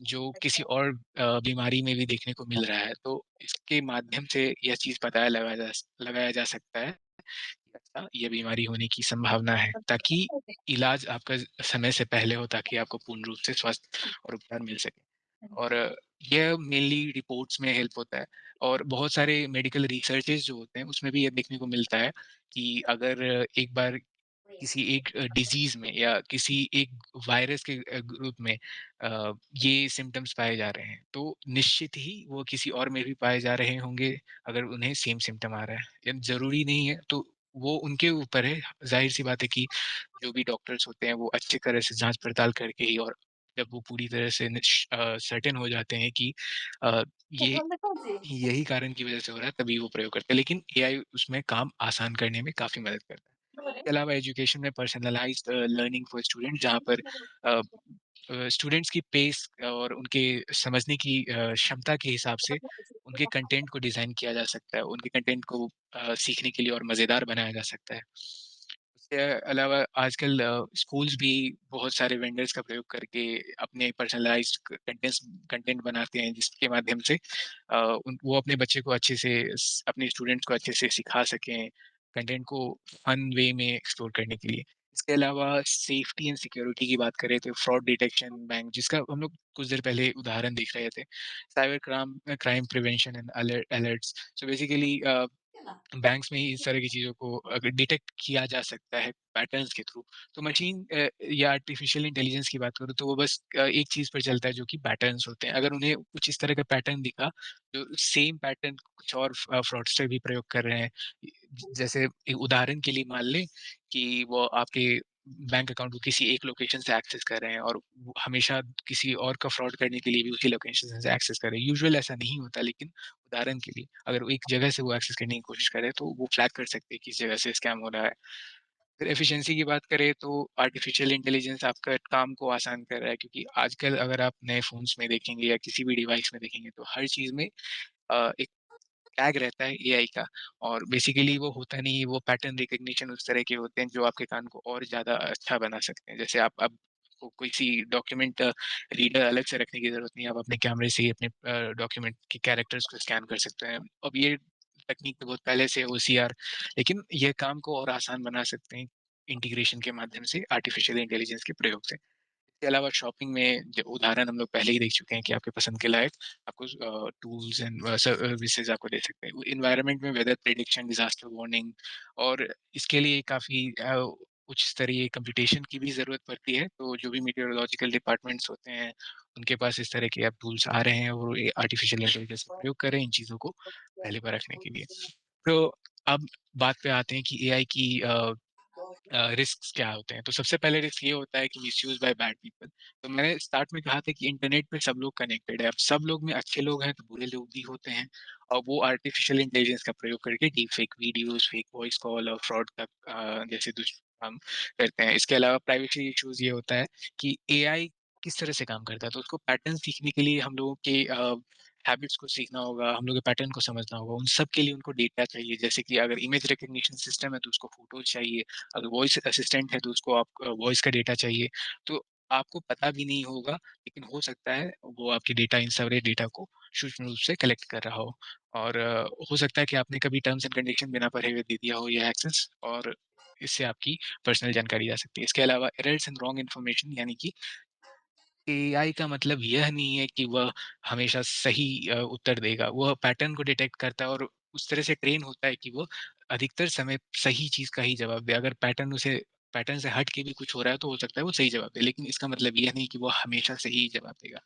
जो किसी और बीमारी में भी देखने को मिल रहा है, तो इसके माध्यम से यह चीज़ पता लगाया जा सकता है कि अच्छा, ये बीमारी होने की संभावना है, ताकि इलाज आपका समय से पहले हो, ताकि आपको पूर्ण रूप से स्वास्थ्य और उपचार मिल सके। और यह मेनली रिपोर्ट्स में हेल्प होता है, और बहुत सारे मेडिकल रिसर्चेज़ जो होते हैं, उसमें भी ये देखने को मिलता है कि अगर एक बार किसी एक डिज़ीज़ में या किसी एक वायरस के ग्रुप में ये सिम्पटम्स पाए जा रहे हैं, तो निश्चित ही वो किसी और में भी पाए जा रहे होंगे, अगर उन्हें सेम सिम्पटम आ रहा है। या ज़रूरी नहीं है, तो वो उनके ऊपर है। ज़ाहिर-सी बात है कि जो भी डॉक्टर्स होते हैं, वो अच्छी तरह से जाँच-पड़ताल करके ही, और जब वो पूरी तरह से सर्टेन हो जाते हैं कि अ, ये यही कारण की वज़ह से हो रहा है, तभी वो प्रयोग करते हैं। लेकिन एआई उसमें काम आसान करने में काफ़ी मदद करता है। इसके अलावा एजुकेशन में पर्सनलाइज़्ड लर्निंग फॉर स्टूडेंट, जहाँ पर स्टूडेंट्स की पेस और उनके समझने की क्षमता के हिसाब से उनके कंटेंट को डिज़ाइन किया जा सकता है, उनके कंटेंट को सीखने के लिए और मज़ेदार बनाया जा सकता है। उसके अलावा आजकल स्कूल्स भी बहुत सारे वेंडर्स का प्रयोग करके अपने पर्सनलाइज़्ड कंटेंट बनाते हैं, जिसके माध्यम से वो अपने बच्चे को अच्छे से अपने स्टूडेंट्स को अच्छे से सिखा सकें, कंटेंट को फन वे में एक्सप्लोर करने के लिए। इसके अलावा सेफ्टी एंड सिक्योरिटी की बात करें तो फ्रॉड डिटेक्शन बैंक, जिसका हम लोग कुछ देर पहले उदाहरण देख रहे थे, cyber crime prevention and alerts. So basically banks में ही इस तरह की चीज़ों को अगर डिटेक्ट किया जा सकता है पैटर्न्स के थ्रू। तो मशीन या आर्टिफ़िशियल इंटेलिजेंस की बात करूँ तो वो बस एक चीज़ पर चलता है जो कि पैटर्न्स होते हैं। अगर उन्हें कुछ इस तरह का पैटर्न दिखा, तो सेम पैटर्न कुछ और फ्रॉडस्टर भी प्रयोग कर रहे हैं। जैसे एक उदाहरण के लिए मान लें कि वो आपके बैंक अकाउंट को किसी एक लोकेशन से एक्सेस कर रहे हैं, और वो हमेशा किसी और का फ्रॉड करने के लिए भी उसी लोकेशन से एक्सेस कर रहे हैं। यूजुअल ऐसा नहीं होता, लेकिन उदाहरण के लिए अगर वो एक जगह से वो एक्सेस करने की कोशिश कर रहे हैं, तो वो फ्लैग कर सकते हैं कि इस जगह से स्कैम हो रहा है। फिर एफिशिएंसी की बात करें तो आर्टिफिशियल इंटेलिजेंस आपका काम को आसान कर रहा है, क्योंकि आजकल अगर आप नए फ़ोन्स में देखेंगे या किसी भी डिवाइस में देखेंगे, तो हर चीज़ में एक टैग रहता है एआई का, और बेसिकली वो होता नहीं है, वो पैटर्न रिकॉग्निशन उस तरह के होते हैं जो आपके कान को और ज़्यादा अच्छा बना सकते हैं। जैसे आप अब को किसी डॉक्यूमेंट रीडर अलग से रखने की ज़रूरत नहीं है, आप अपने कैमरे से ही अपने डॉक्यूमेंट के कैरेक्टर्स को स्कैन कर सकते हैं। अब ये तकनीक तो बहुत पहले से है ओसीआर, लेकिन ये काम को और आसान बना सकते हैं इंटीग्रेशन के माध्यम से आर्टिफिशियल इंटेलिजेंस के प्रयोग से। इसके अलावा शॉपिंग में जो उदाहरण हम लोग पहले ही देख चुके हैं कि आपके पसंद के लायक आपको टूल्स एंड सर्विसेज आपको दे सकते हैं। एनवायरनमेंट में वेदर प्रेडिक्शन, डिजास्टर वार्निंग, और इसके लिए काफ़ी उच्च स्तरीय कंप्यूटेशन की भी ज़रूरत पड़ती है, तो जो भी मेटेरोलॉजिकल डिपार्टमेंट्स होते हैं, उनके पास इस तरह के अब टूल्स आ रहे हैं और ये आर्टिफ़िशियल इंटेलिजेंस का प्रयोग कर रहे हैं इन चीज़ों को पहले परखने के लिए। तो अब बात पे आते हैं कि एआई की रिस्क्स क्या होते हैं? तो सबसे पहले रिस्क ये होता है कि मिसयूज़ बाय बैड पीपल। तो मैंने स्टार्ट में कहा था कि इंटरनेट पे सब लोग कनेक्टेड है। अब सब लोग में अच्छे लोग हैं, तो बुरे लोग भी होते हैं और वो आर्टिफ़िशियल इंटेलिजेंस का प्रयोग करके deep fake videos, fake voice call और फ्रॉड का जैसे दुष्परिणाम करते हैं। इसके अलावा प्राइवेसी इश्यूज़ ये होता है कि एआई किस तरह से काम करता है, तो उसको पैटर्न सीखने के लिए हम लोगों के हैबिट्स को सीखना होगा, हम लोग के पैटर्न को समझना होगा। उन सब के लिए उनको डेटा चाहिए, जैसे कि अगर इमेज रिकॉग्निशन सिस्टम है, तो उसको फ़ोटोज़ चाहिए। अगर वॉइस असिस्टेंट है तो उसको आप वॉइस का डेटा चाहिए। तो आपको पता भी नहीं होगा, लेकिन हो सकता है वो आपके डेटा इन सारे डेटा को सूक्ष्म रूप से कलेक्ट कर रहा हो और हो सकता है कि आपने कभी टर्म्स एंड कंडीशन बिना पढ़े हुए दे दिया हो ये एक्सेस और इससे आपकी पर्सनल जानकारी जा सकती है। इसके अलावा एरर्स एंड रॉन्ग इन्फॉर्मेशन यानी कि एआई का मतलब यह नहीं है कि वह हमेशा सही उत्तर देगा। वह पैटर्न को डिटेक्ट करता है और उस तरह से ट्रेन होता है कि वो अधिकतर समय सही चीज़ का ही जवाब दे। अगर पैटर्न से हट के भी कुछ हो रहा है तो हो सकता है वो सही जवाब दे, लेकिन इसका मतलब ये नहीं कि वो हमेशा सही ही जवाब देगा।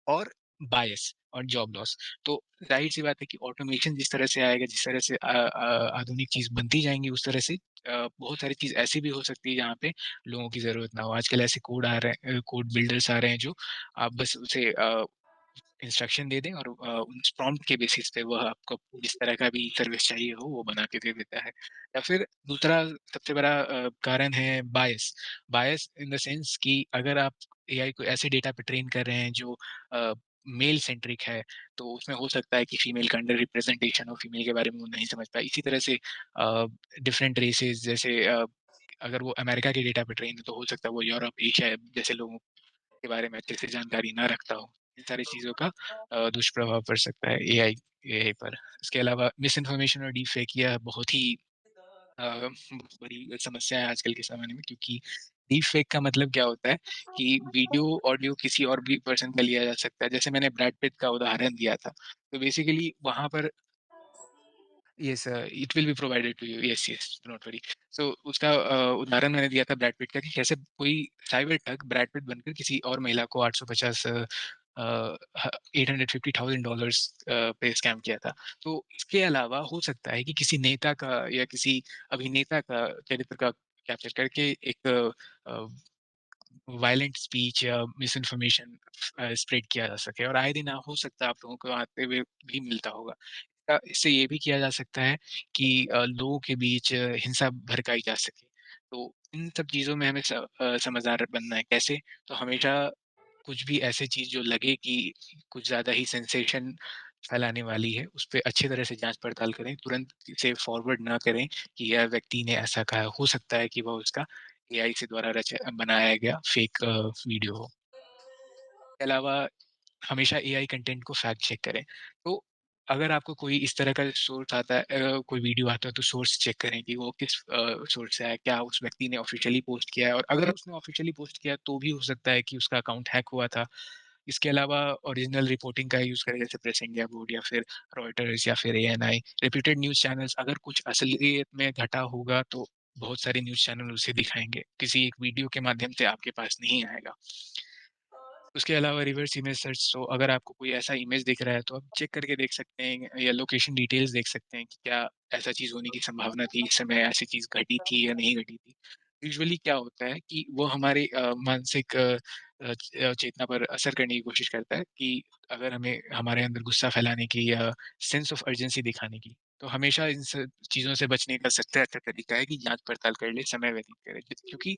और बायस और जॉब लॉस। तो ज़ाहिर-सी बात है कि ऑटोमेशन जिस तरह से आएगा, जिस तरह से आधुनिक चीज़ बनती जाएँगी उस तरह से बहुत सारी चीज़ ऐसी भी हो सकती है जहाँ पे लोगों की ज़रूरत ना हो। आजकल ऐसे कोड आ रहे हैं कोड बिल्डर्स आ रहे हैं जो आप बस उसे इंस्ट्रक्शन दे दें और उस प्रॉम्प्ट के बेसिस पे वह आपको जिस तरह का भी सर्विस चाहिए हो वो बना के दे देता है। या फिर दूसरा सबसे बड़ा कारण है बायस। बायस इन द सेंस कि अगर आप एआई को ऐसे डेटा पे ट्रेन कर रहे हैं जो मेल सेंट्रिक है, तो उसमें हो सकता है कि फीमेल का अंडर रिप्रेजेंटेशन हो, फीमेल के बारे में वो नहीं समझ पाए। इसी तरह से डिफरेंट रेसेस जैसे अगर वो अमेरिका के डेटा पे ट्रेन है तो हो सकता है वो यूरोप, एशिया जैसे लोगों के बारे में अच्छे से जानकारी ना रखता हो। इन सारी चीज़ों का दुष्प्रभाव पड़ सकता है एआई पर। इसके अलावा मिसइन्फॉर्मेशन और डीप फेक यह बहुत ही बहुत बड़ी समस्या है आजकल के ज़माने में क्योंकि डीप फेक का मतलब क्या होता है कि वीडियो, ऑडियो किसी और भी पर्सन का लिया जा सकता है। जैसे मैंने ब्रैड पिट का उदाहरण दिया था। तो बेसिकली वहाँ पर yes it will be provided to you yes yes don't worry so उसका उदाहरण मैंने दिया था ब्रैड पिट का कि कैसे कोई साइबर ठग ब्रैड पिट बनकर किसी और महिला को 850 $850,000 पे स्कैम किया था। तो इसके अलावा हो सकता है कि किसी नेता का या किसी अभिनेता का चरित्र का कैप्चर करके एक वायलेंट स्पीच या मिस इन्फॉर्मेशन स्प्रेड किया जा सके और आए दिन हो सकता है आप लोगों को आते हुए भी मिलता होगा। इससे ये भी किया जा सकता है कि लोगों के बीच हिंसा भड़काई जा सके। तो इन सब चीज़ों में हमें समझदार बनना है। कैसे? तो हमेशा कुछ भी ऐसी चीज़ जो लगे कि कुछ ज़्यादा ही सेंसेशन फैलाने वाली है, उस पे अच्छी तरह से जाँच-पड़ताल करें, तुरंत इसे फॉरवर्ड ना करें कि यह व्यक्ति ने ऐसा कहा। हो सकता है कि वह उसका एआई से द्वारा बनाया गया फेक वीडियो हो। इसके अलावा हमेशा एआई कंटेंट को फैक्ट चेक करें। तो अगर आपको कोई इस तरह का सोर्स आता है कोई वीडियो आता है तो सोर्स चेक करें कि वो किस सोर्स से आया, क्या उस व्यक्ति ने ऑफ़िशियली पोस्ट किया है और अगर उसने ऑफ़िशियली पोस्ट किया है तो भी हो सकता है कि उसका अकाउंट हैक हुआ था। इसके अलावा ओरिजिनल रिपोर्टिंग का यूज़ करें जैसे प्रेस इंडिया बोर्ड या फिर रॉयटर्स या फिर एएनआई, रेप्यूटेड न्यूज़ चैनल्स अगर कुछ असलियत में घटा होगा तो बहुत सारे न्यूज़ चैनल उसे दिखाएँगे, किसी एक वीडियो के माध्यम से आपके पास नहीं आएगा। उसके अलावा रिवर्स इमेज सर्च तो अगर आपको कोई ऐसा इमेज दिख रहा है तो आप चेक करके देख सकते हैं या लोकेशन डिटेल्स देख सकते हैं कि क्या ऐसा चीज़ होने की संभावना थी, इस समय ऐसी चीज़ घटी थी या नहीं घटी थी। यूजुअली क्या होता है कि वो हमारे मानसिक चेतना पर असर करने की कोशिश करता है कि अगर हमें हमारे अंदर गुस्सा फैलाने की या सेंस ऑफ अर्जेंसी दिखाने की, तो हमेशा इन सब चीज़ों से बचने का सबसे अच्छा तरीका है कि जाँच-पड़ताल कर लें, समय व्यतीत करें। क्योंकि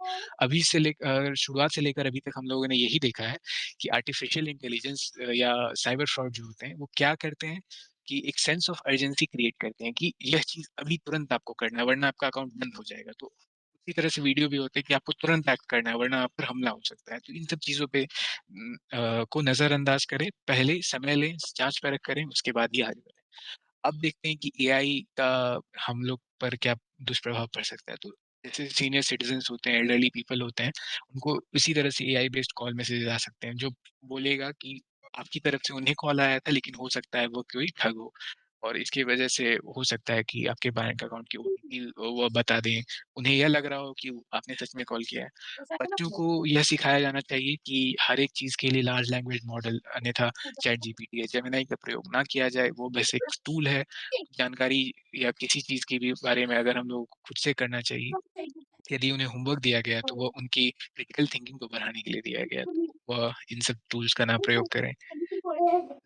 शुरुआत से लेकर अभी तक हम लोगों ने यही देखा है कि आर्टिफिशियल इंटेलिजेंस या साइबर फ्रॉड जो होते हैं, वो क्या करते हैं कि एक सेंस ऑफ अर्जेंसी क्रिएट करते हैं कि यह चीज़ अभी तुरंत आपको करना है, वरना आपका अकाउंट बंद हो जाएगा। तो उसी तरह से वीडियो भी होते हैं कि आपको तुरंत एक्ट करना है, वरना आप पर हमला हो सकता है। तो इन सब चीज़ों पे को नज़रअंदाज करें, पहले समय लें, जाँच-परख करें, उसके बाद ही आगे बढ़ें। अब देखते हैं कि एआई का हम लोग पर क्या दुष्प्रभाव पड़ सकता है। तो जैसे सीनियर सिटीज़न्स होते हैं, एल्डरली पीपल होते हैं, उनको इसी तरह से एआई बेस्ड कॉल मैसेजेस आ सकते हैं, जो बोलेगा कि आपकी तरफ से उन्हें कॉल आया था, लेकिन हो सकता है वो कोई ठग हो। और इसकी वजह से हो सकता है कि आपके बैंक अकाउंट की ओटीपी वो बता दें। उन्हें यह लग रहा हो कि आपने सच में कॉल किया है। बच्चों को यह सिखाया जाना चाहिए कि हर एक चीज़ के लिए लार्ज लैंग्वेज मॉडल अन्यथा चैट जीपीटी या जेमिनी का प्रयोग ना किया जाए। वो बस एक टूल है। जानकारी या किसी चीज़ के भी बारे में अगर हम लोगों को खुद से करना चाहिए, यदि उन्हें होमवर्क दिया गया है, तो वो उनकी क्रिटिकल थिंकिंग को बढ़ाने के लिए दिया गया है। तो वह इन सब टूल्स का ना प्रयोग करें।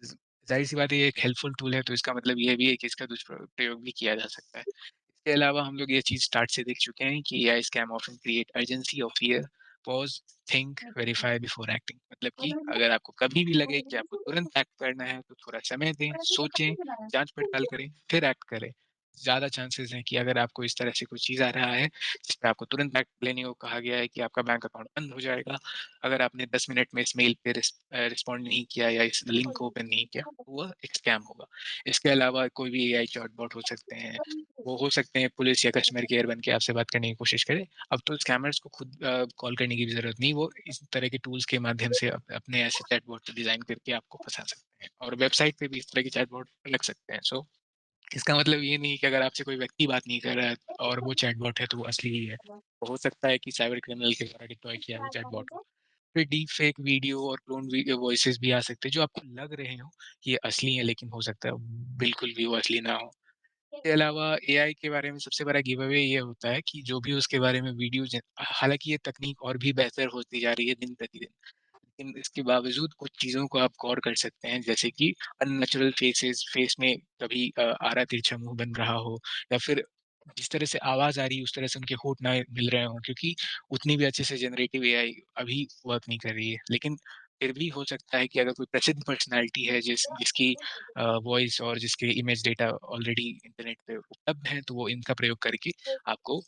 ज़ ज़ाहिर-सी बात है ये एक हेल्पफुल टूल है, तो इसका मतलब ये भी है कि इसका दुष्प्रयोग भी किया जा सकता है। इसके अलावा हम लोग ये चीज़ स्टार्ट से देख चुके हैं कि AI scam often create urgency और fear, pause, think, verify before acting. मतलब कि अगर आपको कभी भी लगे कि आपको तुरंत एक्ट करना है, तो थोड़ा समय दें, सोचें, जाँच-पड़ताल करें, फिर एक्ट करें। ज़्यादा चांसेज़ हैं कि अगर आपको इस तरह से कोई चीज़ आ रहा है, जिस पे आपको तुरंत एक्ट लेने को कहा गया है कि आपका बैंक अकाउंट बंद हो जाएगा, अगर आपने 10 मिनट में इस मेल पे रिस्पॉन्ड नहीं किया या इस लिंक को ओपन नहीं किया, तो वह एक स्कैम होगा। इसके अलावा कोई भी एआई चैटबॉट हो सकते हैं, वो हो सकते हैं पुलिस या कस्टमर केयर बन के आपसे बात करने की कोशिश करें। अब तो स्कैमर्स को खुद कॉल करने की भी ज़रूरत नहीं, वो इस तरह के टूल्स के माध्यम से अपने ऐसे चैटबॉट डिज़ाइन करके आपको फँसा सकते हैं और वेबसाइट पे भी इस तरह के चैटबॉट लग सकते हैं। सो इसका मतलब ये नहीं कि अगर आपसे कोई व्यक्ति बात नहीं कर रहा है और वो चैटबॉट है, तो वो असली ही है। हो सकता है कि साइबर क्रिमिनल के द्वारा डिप्लॉय किया हुआ चैटबॉट हो। फिर डीप फेक वीडियो और क्लोन वॉइसेस भी आ सकते हैं, जो आपको लग रहे हों कि ये असली हैं, लेकिन हो सकता है बिल्कुल भी वो असली ना हो। इसके अलावा एआई के बारे में सबसे बड़ा गिव अवे ये होता है कि जो भी उसके बारे में वीडियोज़ हैं, हालाँकि ये तकनीक और भी बेहतर होती जा रही है दिन-प्रतिदिन। लेकिन इसके बावजूद कुछ चीज़ों को आप गौर कर सकते हैं, जैसे कि अननेचुरल फेस में कभी आड़ा-तिरछा मुँह बन रहा हो या फिर जिस तरह से आवाज़ आ रही है, उस तरह से उनके होंठ ना मिल रहे हों, क्योंकि उतनी भी अच्छे से जनरेटिव एआई अभी वर्क नहीं कर रही है। लेकिन फिर भी हो सकता है कि अगर कोई प्रसिद्ध पर्सनैलिटी है जिसकी वॉइस और जिसके इमेज डेटा ऑलरेडी इंटरनेट पे उपलब्ध हैं, तो वो इनका प्रयोग करके आपको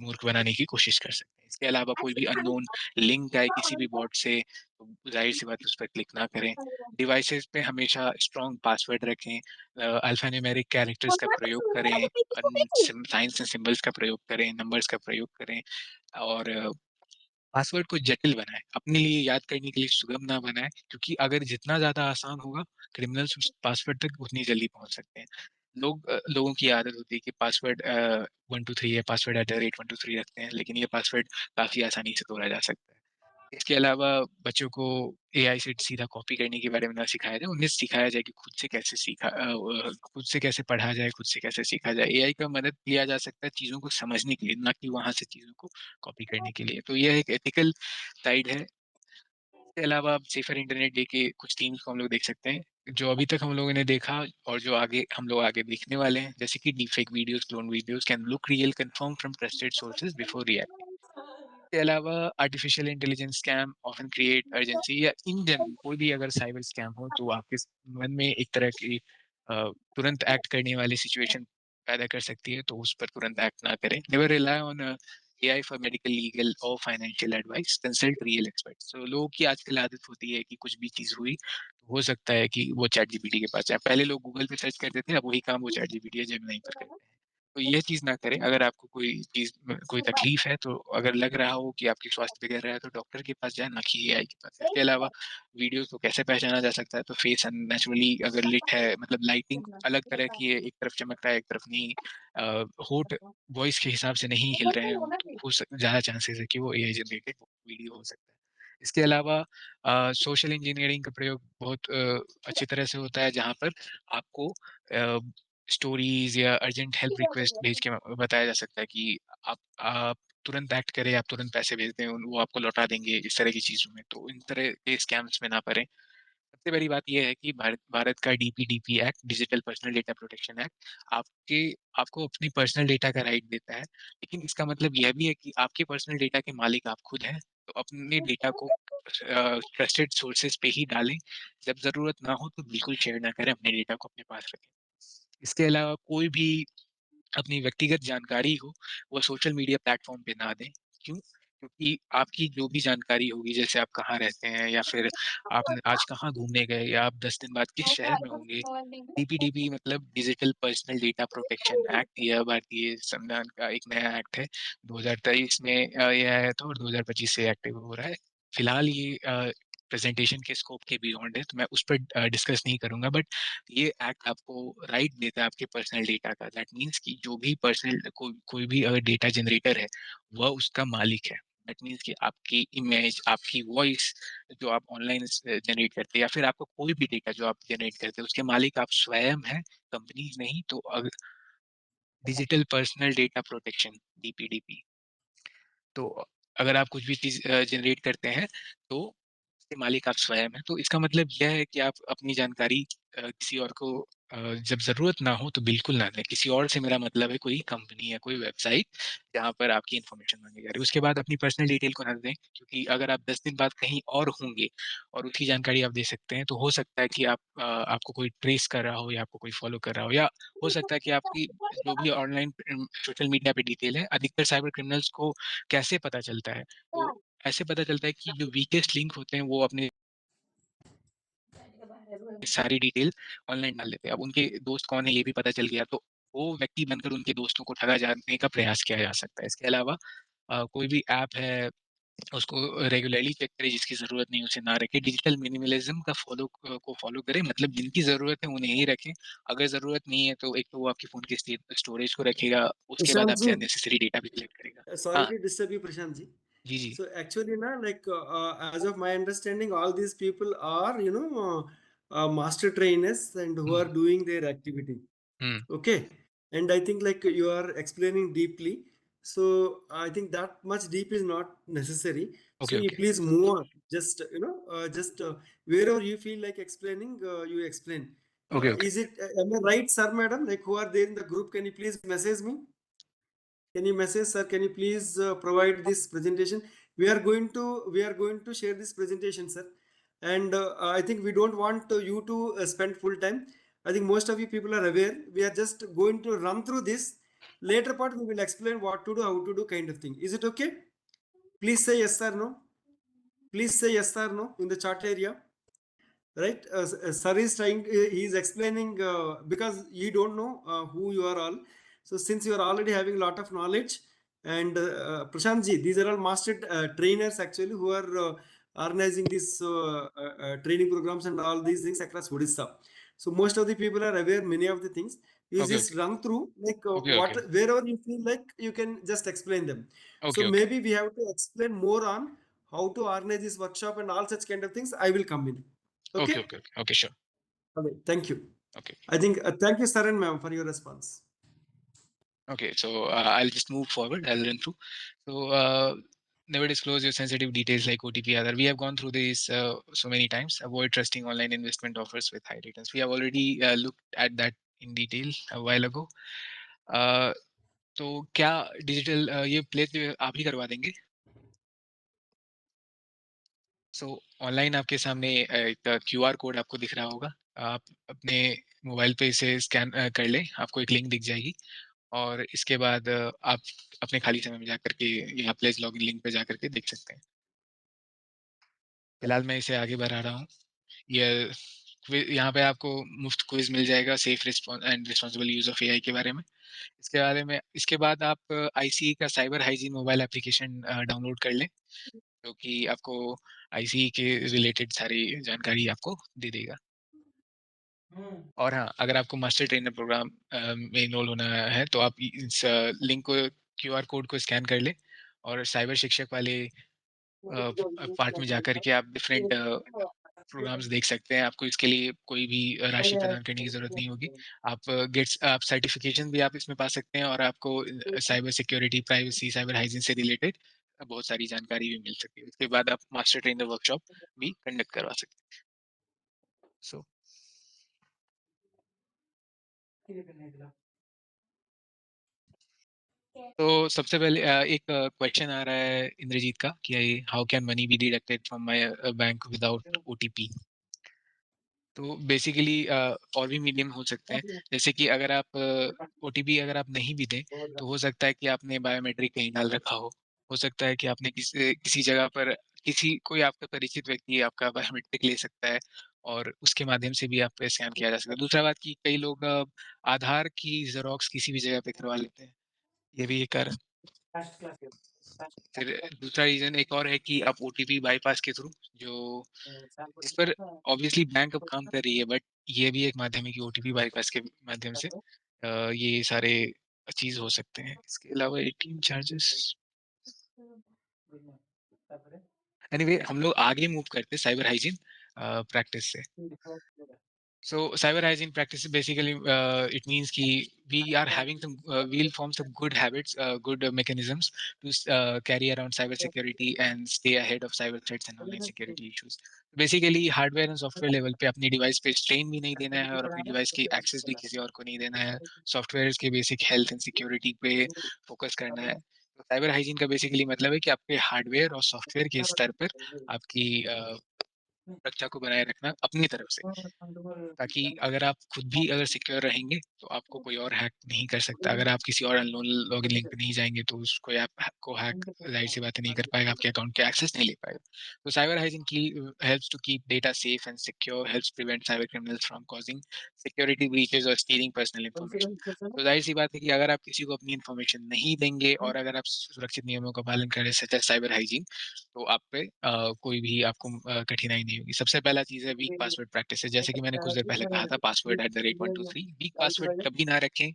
मूर्ख बनाने की कोशिश कर सकते हैं। इसके अलावा कोई भी अननोन लिंक आए किसी भी बॉट से, तो ज़ाहिर-सी बात है उस पर क्लिक ना करें। डिवाइसेज़ पे हमेशा स्ट्रॉन्ग पासवर्ड रखें, अल्फ़ान्यूमेरिक कैरेक्टर्स का प्रयोग करें, साइंस एंड सिंबल्स का प्रयोग करें, नंबर्स का प्रयोग करें और पासवर्ड को जटिल बनाएँ, अपने लिए याद करने के लिए सुगम ना बनाएँ, क्योंकि अगर जितना ज़्यादा आसान होगा, क्रिमिनल्स उस पासवर्ड तक उतनी जल्दी पहुँच सकते हैं। लोगों की आदत होती है कि पासवर्ड 123 है, पासवर्ड एट द रेट 123 रखते हैं, लेकिन ये पासवर्ड काफ़ी आसानी से तोड़ा जा सकता है। इसके अलावा बच्चों को एआई से सीधा कॉपी करने के बारे में ना सिखाया जाए, उन्हें सिखाया जाए कि खुद से कैसे पढ़ा जाए, खुद से कैसे सीखा जाए। एआई का मदद लिया जा सकता है चीज़ों को समझने के लिए, ना कि वहाँ से चीज़ों को कॉपी करने के लिए। तो यह एक एथिकल साइड है। इसके अलावा आप सेफर इंटरनेट डे के कुछ थीम्स को हम लोग देख सकते हैं, जो अभी तक हम लोगों ने देखा और जो आगे देखने वाले हैं, जैसे कि deepfake videos, clone videos can look real, confirm from trusted sources before reacting. के अलावा artificial intelligence scam often create urgency या इन जनरल कोई भी अगर साइबर स्कैम हो, तो आपके मन में एक तरह की तुरंत एक्ट करने वाली सिचुएशन पैदा कर सकती है, तो उस पर तुरंत एक्ट ना करें। Never rely on AI for medical, legal और financial advice, consult real experts. तो लोगों की आजकल आदत होती है कि कुछ भी चीज़ हुई, तो हो सकता है कि वो चैट जीपीटी के पास जाए। पहले लोग गूगल पे सर्च करते थे, अब वही काम वो चैट जीपीटी या जेमिनी पर करते हैं। तो ये चीज़ ना करें। अगर आपको कोई चीज़ में कोई तकलीफ़ है, तो अगर लग रहा हो कि आपकी स्वास्थ्य बिगड़ रहा है, तो डॉक्टर के पास जाएँ, ना कि एआई के पास। इसके अलावा वीडियोज़ को कैसे पहचाना जा सकता है, तो फेस अननेचुरली अगर लिट है, मतलब लाइटिंग अलग तरह की है, एक तरफ चमक रहा है, एक तरफ नहीं, होंठ वॉइस के हिसाब से नहीं हिल रहे हों, तो हो सक ज़्यादा चांसेज़ है कि वो एआई जनरेटेड वीडियो हो सकता है। इसके अलावा सोशल इंजीनियरिंग का प्रयोग बहुत अच्छी तरह से होता है, जहाँ पर आपको स्टोरीज़ या अर्जेंट हेल्प रिक्वेस्ट भेज के बताया जा सकता है कि आप तुरंत एक्ट करें, आप तुरंत पैसे भेज दें, वो आपको लौटा देंगे, इस तरह की चीज़ों में। तो इन तरह के स्कैम्स में ना पड़ें। सबसे बड़ी बात ये है कि भारत भारत का DPDP act, digital personal data protection act, आपके आपको अपनी पर्सनल डेटा का राइट देता है। लेकिन इसका मतलब यह भी है कि आपके पर्सनल डेटा के मालिक आप खुद हैं। तो अपने डेटा को ट्रस्टेड सोर्सेज़ पे ही डालें। जब ज़रूरत ना हो, तो बिल्कुल शेयर ना करें, अपने डेटा को अपने पास रखें। इसके अलावा कोई भी अपनी व्यक्तिगत जानकारी हो, वो सोशल मीडिया प्लेटफ़ॉर्म पे ना दें। क्यों? क्योंकि आपकी जो भी जानकारी होगी, जैसे आप कहाँ रहते हैं या फिर आपने आज कहाँ घूमने गए या आप 10 दिन बाद किस शहर में होंगे, डीपीडीपी मतलब digital personal data protection act, यह भारतीय संविधान का एक नया एक्ट है। 2023 में ये आया था और 2025 से एक्टिव हो रहा है। फिलहाल ये प्रेजेंटेशन के स्कोप के बियॉन्ड है, तो मैं उस पर डिस्कस नहीं करूँगा। बट ये एक्ट आपको राइट देता है आपके पर्सनल डेटा का। दैट मीन्स कि जो भी पर्सनल कोई भी अगर डेटा जनरेटर है, वह उसका मालिक है। दैट मीन्स कि आपकी इमेज, आपकी वॉइस जो आप ऑनलाइन जनरेट करते हैं, या फिर आपका कोई भी डेटा जो आप जनरेट करते हैं, उसके मालिक आप स्वयं हैं, कंपनी नहीं। तो digital personal data protection, DPDP. तो अगर आप कुछ भी चीज़ जनरेट करते हैं, तो उसके मालिक आप स्वयं हैं। तो इसका मतलब यह है कि आप अपनी जानकारी किसी और को जब ज़रूरत ना हो तो बिल्कुल ना दें। किसी और से मेरा मतलब है कोई कंपनी या कोई वेबसाइट जहाँ पर आपकी इन्फॉर्मेशन माँगी जा रही है। उसके बाद अपनी पर्सनल डिटेल को ना दें, क्योंकि अगर आप 10 दिन बाद कहीं और होंगे और उसकी जानकारी आप दे सकते हैं, तो हो सकता है कि आपको कोई ट्रेस कर रहा हो, या आपको कोई फ़ॉलो कर रहा हो, या हो सकता है कि आपकी जो भी ऑनलाइन सोशल मीडिया पे डिटेल है, अधिकतर साइबर क्रिमिनल्स को कैसे पता चलता है? तो ऐसे पता चलता है कि जो वीकेस्ट लिंक होते हैं, वो अपने सारी डिटेल ऑनलाइन डाल देते हैं। अब उनके दोस्त कौन है ये भी पता चल गया, तो वो व्यक्ति बनकर उनके दोस्तों को ठगा जाने का प्रयास किया जा सकता है। इसके अलावा कोई भी ऐप है, उसको रेगुलरली चेक करें, जिसकी ज़रूरत नहीं उसे ना रखें। डिजिटल मिनिमलिज़्म को फ़ॉलो करें, मतलब जिनकी ज़रूरत है उन्हें ही रखें। अगर ज़रूरत नहीं है तो एक तो वो आपके फ़ोन की स्टोरेज को रखेगा, उसके बाद प्रशांत आपसे जी, अननेसेसरी डेटा भी कलेक्ट करेगा। sorry हाँ, to disturb you, Prashant ji. जी, जी। So actually, na, like as of my understanding, all these people are, master trainers and who hmm, are doing their activity. Hmm. Okay, and I think like you are explaining deeply. So I think that much deep is not necessary. So okay, you okay. please move on. Just just wherever you feel like explaining, you explain. Okay, okay. Is it am I right, sir, madam? Like who are there in the group? Can you please message me? Can you message, sir? Can you please provide this presentation? We are going to share this presentation, sir. And I think we don't want you to spend full time. I think most of you people are aware. We are just going to run through this. Later part we will explain what to do, how to do, kind of thing. Is it okay? Please say yes or no. Please say yes or no in the chat area. Right, sir is trying, he is explaining, because you don't know who you are all. So since you are already having a lot of knowledge, and Prashant ji, these are all master trainers actually, who are organizing these training programs and all these things across Odisha. So most of the people are aware many of the things. You okay, just okay. run through, like okay, what okay. wherever you feel like you can just explain them. So okay, okay. maybe we have to explain more on how to organize this workshop and all such kind of things. I will come in. Okay, Okay? Okay, okay, okay, sure. Okay, thank you. Okay, I think, thank you, Saran ma'am, for your response. okay. So I'll just move forward. I'll run through. So never disclose your sensitive details like OTP, Aadhaar. We have gone through this so many times. Avoid trusting online investment offers with high returns. We have already looked at that in detail a while ago. Uh, तो क्या डिजिटल ये प्लेस आप ही करवा देंगे? सो ऑनलाइन आपके सामने एक क्यूआर कोड आपको दिख रहा होगा। आप अपने मोबाइल पे इसे स्कैन कर लें, आपको एक लिंक दिख जाएगी। और इसके बाद आप अपने खाली समय में जाकर के यहाँ प्लेस लॉगिन लिंक पे जाकर के देख सकते हैं। फिलहाल मैं इसे आगे बढ़ा रहा हूँ। ये यहाँ पे आपको मुफ्त क्विज मिल जाएगा safe responsible use of AI के बारे में। इसके बाद आप आईसीई का cyber hygiene mobile application download कर लें, जो कि आपको आईसीई के रिलेटेड सारी जानकारी आपको दे देगा। और हाँ, अगर आपको मास्टर ट्रेनर प्रोग्राम में इनरोल होना है, तो आप इस लिंक को, क्यूआर कोड को स्कैन कर लें, और साइबर शिक्षक वाले पार्ट में जाकर के आप डिफरेंट प्रोग्राम्स देख सकते हैं। आपको इसके लिए कोई भी राशि प्रदान करने की ज़रूरत नहीं होगी। आप सर्टिफ़िकेशन भी आप इसमें पा सकते हैं, और आपको cyber security, privacy, cyber hygiene से रिलेटेड बहुत सारी जानकारी भी मिल सकती है। उसके बाद आप मास्टर ट्रेनर वर्कशॉप भी कंडक्ट करवा सकते हैं। सो तो सबसे पहले एक क्वेश्चन आ रहा है इंद्रजीत का कि how can money be deducted from my bank without OTP? तो बेसिकली और भी मीडियम हो सकते हैं। जैसे कि अगर आप ओटीपी अगर आप नहीं भी दें, तो हो सकता है कि आपने बायोमेट्रिक कहीं डाल रखा हो। हो सकता है कि आपने किसी किसी जगह पर कोई आपका परिचित व्यक्ति आपका बायोमेट्रिक ले सकता है, और उसके माध्यम से भी आप पे स्कैन किया जा सकता है। दूसरा बात कि कई लोग आधार की ज़ेरॉक्स किसी भी जगह पे करवा लेते हैं। ये भी एक कारण फिर दूसरा रीज़न एक और है कि आप ओटीपी बाईपास के थ्रू जो जिस पर ऑब्वियसली बैंक अब काम कर रही है, बट ये भी एक माध्यम है कि ओटीपी बाईपास के माध्यम से ये सारे चीज़ हो सकते हैं। इसके अलावा एटीएम चार्जेस एनीवे हम लोग आगे मूव करते हैं साइबर हाइजीन प्रैक्टिस से। So cyber hygiene practices basically it means ki we are having some we'll form some good habits, good mechanisms to carry around cyber security and stay ahead of cyber threats and online security issues. Basically hardware and software level पे अपनी डिवाइस पे स्ट्रेन भी नहीं देना है और अपनी डिवाइस की एक्सेस भी किसी और को नहीं देना है। सॉफ्टवेयर के बेसिक हेल्थ एंड सिक्योरिटी पे फोकस करना है। तो साइबर हाइजीन का बेसिकली मतलब है कि आपके हार्डवेयर और सॉफ्टवेयर के स्तर पर आपकी सुरक्षा को बनाए रखना अपनी तरफ से। ताकि अगर आप खुद भी अगर सिक्योर रहेंगे, तो आपको कोई और हैक नहीं कर सकता। अगर आप किसी और अननोन लॉगिन लिंक पे नहीं जाएँगे, तो उसको ऐप को हैक ज़ाहिर-सी बात है नहीं कर पाएगा, आपके अकाउंट के एक्सेस नहीं ले पाएगा। तो साइबर हाइजीन की helps to keep data safe and secure, helps prevent cyber criminals from causing security breaches और स्टीलिंग पर्सनल इन्फॉर्मेशन। तो ज़ाहिर-सी बात है कि अगर आप किसी को अपनी इन्फॉर्मेशन नहीं देंगे और अगर आप सुरक्षित नियमों का पालन करें सच एज़ साइबर हाइजीन, तो आप पे कोई भी आपको कठिनाई नहीं होगी। सबसे पहला चीज़ है वीक पासवर्ड प्रैक्टिस है। जैसे कि मैंने कुछ देर पहले कहा था password at the rate 123 week password कभी ना रखें।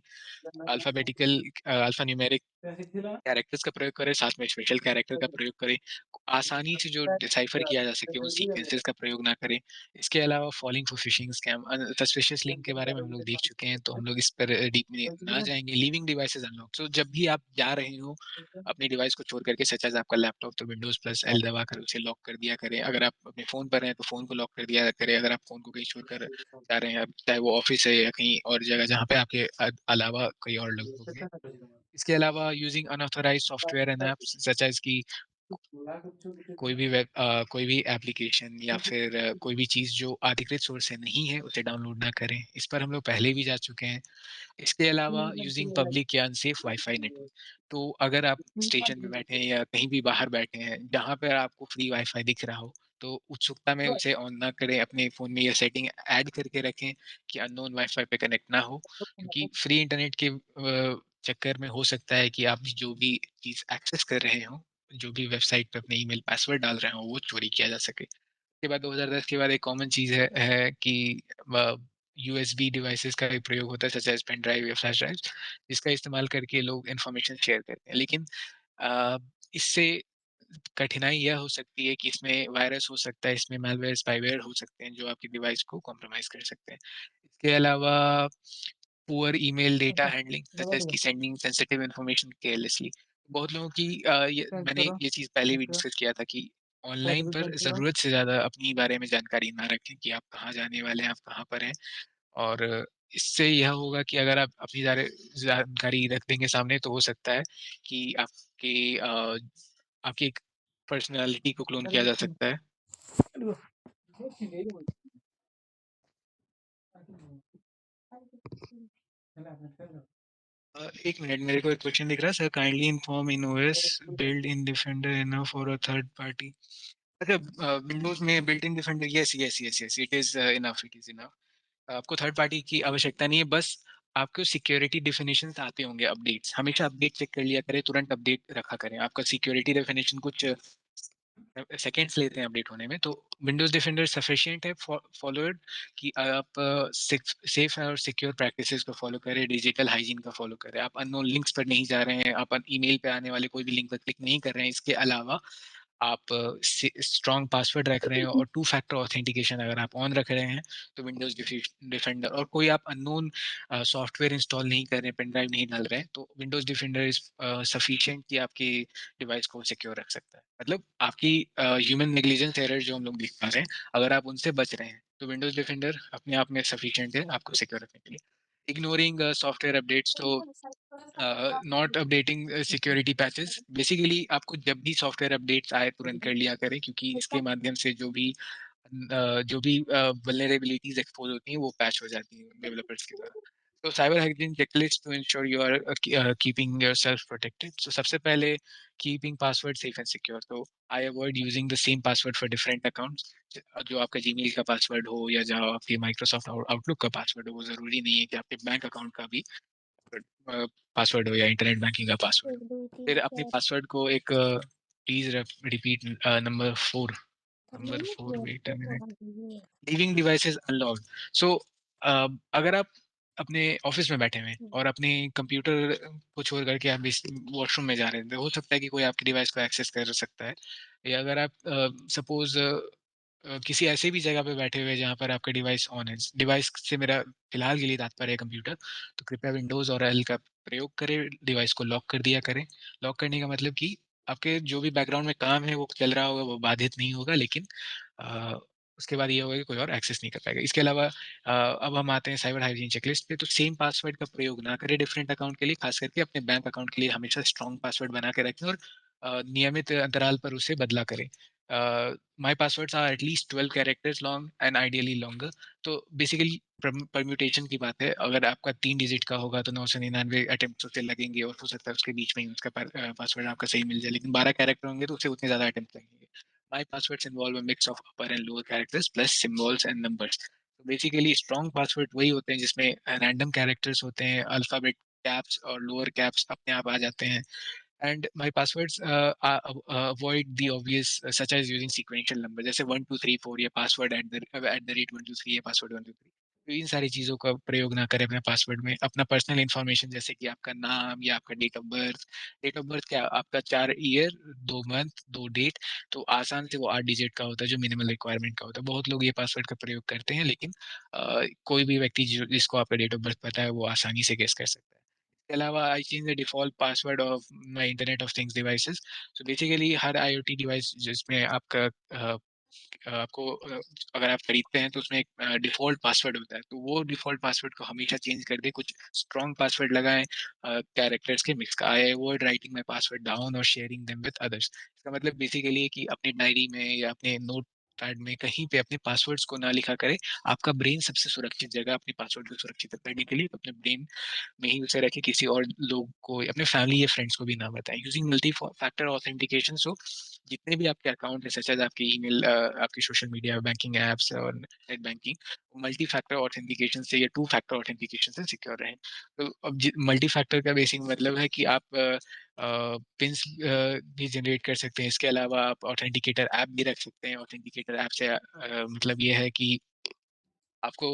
अल्फ़ाबेटिकल अल्फ़ा न्यूमेरिक कैरेक्टर्स का प्रयोग करें, साथ में स्पेशल कैरेक्टर का प्रयोग करें। आसानी से जो डिसाइफ़र किया जा सके उन सीक्वेंसेस का प्रयोग ना करें। इसके अलावा falling for fishing scam suspicious link के बारे में हम लोग देख चुके हैं, तो हम लोग इस पर डीप में ना जाएँगे। लीविंग डिवाइसेज़ अनलॉक तो जब भी आप जा रहे हो अपनी डिवाइस को छोड़ करके सच एज़ आपका लैपटॉप तो विंडोज़ प्लस एल दबाकर उसे लॉक कर दिया करें। अगर आप अपने फ़ोन पर हैं तो फ़ोन को लॉक कर दिया करें। अगर आप फ़ोन को कहीं छोड़कर जा रहे हैं, अब चाहे वो ऑफ़िस है या कहीं और जगह जहाँ पे आपके अलावा कोई और लोग होंगे। इसके अलावा using unauthorised software and apps such as कि कोई भी एप्लीकेशन या फिर कोई भी चीज़ जो अधिकृत सोर्स से नहीं है, उसे डाउनलोड ना करें। इस पर हम लोग पहले भी जा चुके हैं। इसके अलावा यूजिंग पब्लिक या अनसेफ वाईफ़ाई नेटवर्क। तो अगर आप स्टेशन पे बैठे हैं या कहीं भी बाहर बैठे हैं, जहाँ पर आपको फ्री वाईफ़ाई दिख रहा हो, तो उत्सुकता में उसे ऑन ना करें। अपने फ़ोन में ये सेटिंग ऐड करके रखें कि अननोन वाईफ़ाई पे कनेक्ट ना हो, क्योंकि फ्री इंटरनेट के चक्कर में हो सकता है कि आप जो भी चीज़ एक्सेस कर रहे हों, जो भी वेबसाइट पे अपने ईमेल पासवर्ड डाल रहे हों, वो चोरी किया जा सके। उसके बाद 2010 के बाद एक कॉमन चीज़ है कि अ, यूएसबी डिवाइसेज़ का भी प्रयोग होता है सच एज़ पेन ड्राइव या फ्लैश ड्राइव्स, जिसका इस्तेमाल करके लोग इन्फॉर्मेशन शेयर करते हैं। लेकिन अ, इससे कठिनाई यह हो सकती है कि इसमें वायरस हो सकता है, इसमें मैलवेयर, स्पाईवेयर हो सकते हैं जो आपकी डिवाइस को कॉम्प्रोमाइज़ कर सकते हैं। इसके अलावा पुअर ईमेल डेटा हैंडलिंग सच एज़ कि सेंडिंग सेंसिटिव इन्फॉर्मेशन केयरलेसली। बहुत लोगों की ये मैंने ये चीज़ पहले भी डिस्कस किया था कि ऑनलाइन पर ज़रूरत से ज़्यादा अपनी बारे में जानकारी ना रखें कि आप कहाँ जाने वाले हैं, आप कहाँ पर हैं। और इससे यह होगा कि अगर आप अपनी जानकारी रख देंगे सामने तो हो सकता है कि आपकी एक पर्सनैलिटी को क्लोन किया जा सकता है। 1 मिनट मेरे को एक क्वेश्चन दिख रहा है sir kindly inform in OS build in defender enough for a third party. अच्छा विंडोज़ में built in defender yes, yes, yes, yes it is enough. आपको थर्ड पार्टी की आवश्यकता नहीं है, बस आपको सिक्योरिटी डेफिनिशंस आते होंगे अपडेट्स, हमेशा अपडेट चेक कर लिया करें, तुरंत अपडेट रखा करें। आपका सिक्योरिटी डेफिनिशन कुछ सेकंड्स लेते हैं अपडेट होने में, तो विंडोज़ डिफेंडर सफिशिएंट है फॉलोड कि आप सेफ और सिक्योर प्रैक्टिसेस को फॉलो करें, डिजिटल हाइजीन का फॉलो करें। आप अननोन लिंक्स पर नहीं जा रहे हैं, आप ईमेल पे आने वाले कोई भी लिंक पर क्लिक नहीं कर रहे हैं। इसके अलावा आप स्ट्रॉन्ग पासवर्ड रख रहे हैं और टू फैक्टर ऑथेंटिकेशन अगर आप ऑन रख रहे हैं, तो विंडोज़ डिफेंडर और कोई आप अननोन सॉफ्टवेयर इंस्टॉल नहीं कर रहे हैं, पेन ड्राइव नहीं डाल रहे हैं, तो विंडोज़ डिफेंडर इज़ सफिशिएंट कि आपकी डिवाइस को सिक्योर रख सकता है। मतलब आपकी ह्यूमन नेग्लिजेंस एरर जो हम लोग देख पा रहे हैं, अगर आप उनसे बच रहे हैं, तो विंडोज़ डिफेंडर अपने आप में सफिशिएंट है आपको सिक्योर रखने के लिए। इग्नोरिंग सॉफ्टवेयर अपडेट्स तो not updating security patches basically आपको जब भी सॉफ्टवेयर अपडेट्स आए तुरंत कर लिया करें क्योंकि इसके माध्यम से जो भी वल्नरेबिलिटीज एक्सपोज होती हैं वो पैच हो जाती हैं डेवलपर्स के द्वारा। तो cyber hygiene checklist to ensure you are keeping yourself protected. So सबसे पहले keeping password safe and secure. तो I avoid using the same password for different accounts. जो आपका जीमेल का पासवर्ड हो या जो आपकी माइक्रोसॉफ्ट आउटलुक का पासवर्ड हो वो जरूरी नहीं है कि आपके बैंक अकाउंट का भी पासवर्ड हो या इंटरनेट बैंकिंग का पासवर्ड एक हो। दो तीन फिर अपने चार पासवर्ड को एक please repeat number 4, number 4, wait a minute, leaving devices unlocked. So अगर आप अपने ऑफिस में बैठे हुए हैं और अपने कंप्यूटर को छोड़ करके आप वॉशरूम में जा रहे हैं, तो हो सकता है कि कोई आपके डिवाइस को एक्सेस कर सकता है। या अगर आप सपोज किसी ऐसे भी जगह पे बैठे हुए हैं जहाँ पर आपका डिवाइस ऑन है, डिवाइस से मेरा फिलहाल के लिए तात्पर्य है कंप्यूटर, तो कृपया विंडोज़ और एल का प्रयोग करें, डिवाइस को लॉक कर दिया करें। लॉक करने का मतलब कि आपके जो भी बैकग्राउंड में काम है वो चल रहा होगा, वो बाधित नहीं होगा, लेकिन अ, उसके बाद ये होगा कि कोई और एक्सेस नहीं कर पाएगा। इसके अलावा अब हम आते हैं साइबर हाइजीन चेकलिस्ट पे, तो सेम पासवर्ड का प्रयोग ना करें डिफरेंट अकाउंट के लिए, खास करके अपने बैंक अकाउंट के लिए हमेशा स्ट्रॉन्ग पासवर्ड बना के रखें और नियमित अंतराल पर उसे बदला करें। My passwords are at least 12 characters long and ideally longer. तो बेसिकली परम्यूटेशन की बात है, अगर आपका 3 डिजिट का होगा तो 999 अटेम्प्ट्स उसे लगेंगे और हो सकता है उसके बीच में ही उसका पासवर्ड आपका सही मिल जाए, लेकिन 12 कैरेक्टर होंगे तो उसे उतने ज़्यादा अटेम्प्ट लगेंगे। My passwords involve a mix of upper and lower characters plus symbols and numbers. तो बेसिकली स्ट्रॉन्ग पासवर्ड वही होते हैं जिसमें रैंडम कैरेक्टर्स होते हैं, अल्फाबेट कैप्स और लोअर कैप्स अपने आप आ जाते हैं। And my passwords avoid the obvious, such as using sequential number, जैसे 1 2 3 4 ये पासवर्ड @@ 1 2 3 ये पासवर्ड 1 2 3। तो इन सारी चीज़ों का प्रयोग ना करें अपने पासवर्ड में। अपना पर्सनल इन्फॉर्मेशन जैसे कि आपका नाम या आपका डेट ऑफ बर्थ क्या आपका 4 ईयर 2 मंथ 2 डेट, तो आसान से वो 8 डिजिट का होता है जो मिनिमल रिक्वायरमेंट का होता है। बहुत लोग ये पासवर्ड का प्रयोग करते हैं, लेकिन कोई भी व्यक्ति जिसको आपका डेट ऑफ बर्थ पता है वो आसानी से गेस कर सकता है। इसके अलावा I change the default password of my internet of things devices. So basically her IoT device जिसमें आपका आपको अगर आप खरीदते हैं तो उसमें एक डिफ़ॉल्ट पासवर्ड होता है, तो वो डिफ़ॉल्ट पासवर्ड को हमेशा चेंज कर दें, कुछ स्ट्रॉन्ग पासवर्ड लगाएँ कैरेक्टर्स के मिक्स का। I avoid writing my password down और शेयरिंग देम विद अदर्स। इसका मतलब बेसिकली है कि अपनी डायरी में या अपने नोट पैड में कहीं पे अपने पासवर्ड्स को ना लिखा करें। आपका ब्रेन सबसे सुरक्षित जगह अपने पासवर्ड को सुरक्षित रखने के लिए अपने ब्रेन में ही उसे रखें, किसी और लोग को, अपने फैमिली या फ्रेंड्स को भी ना बताएं। यूजिंग मल्टी फैक्टर ऑथेंटिकेशन, सो जितने भी आपके अकाउंट है सच एज आपकी ईमेल, आपकी सोशल मीडिया बैंकिंग एप्स और net banking, multi factor authentication से या 2 फैक्टर ऑथेंटिकेशन से सिक्योर रहें। तो अब मल्टी फैक्टर का बेसिक मतलब है कि आप पिंस भी जनरेट कर सकते हैं। इसके अलावा आप ऑथेंटिकेटर ऐप भी रख सकते हैं। ऑथेंटिकेटर ऐप से मतलब ये है कि आपको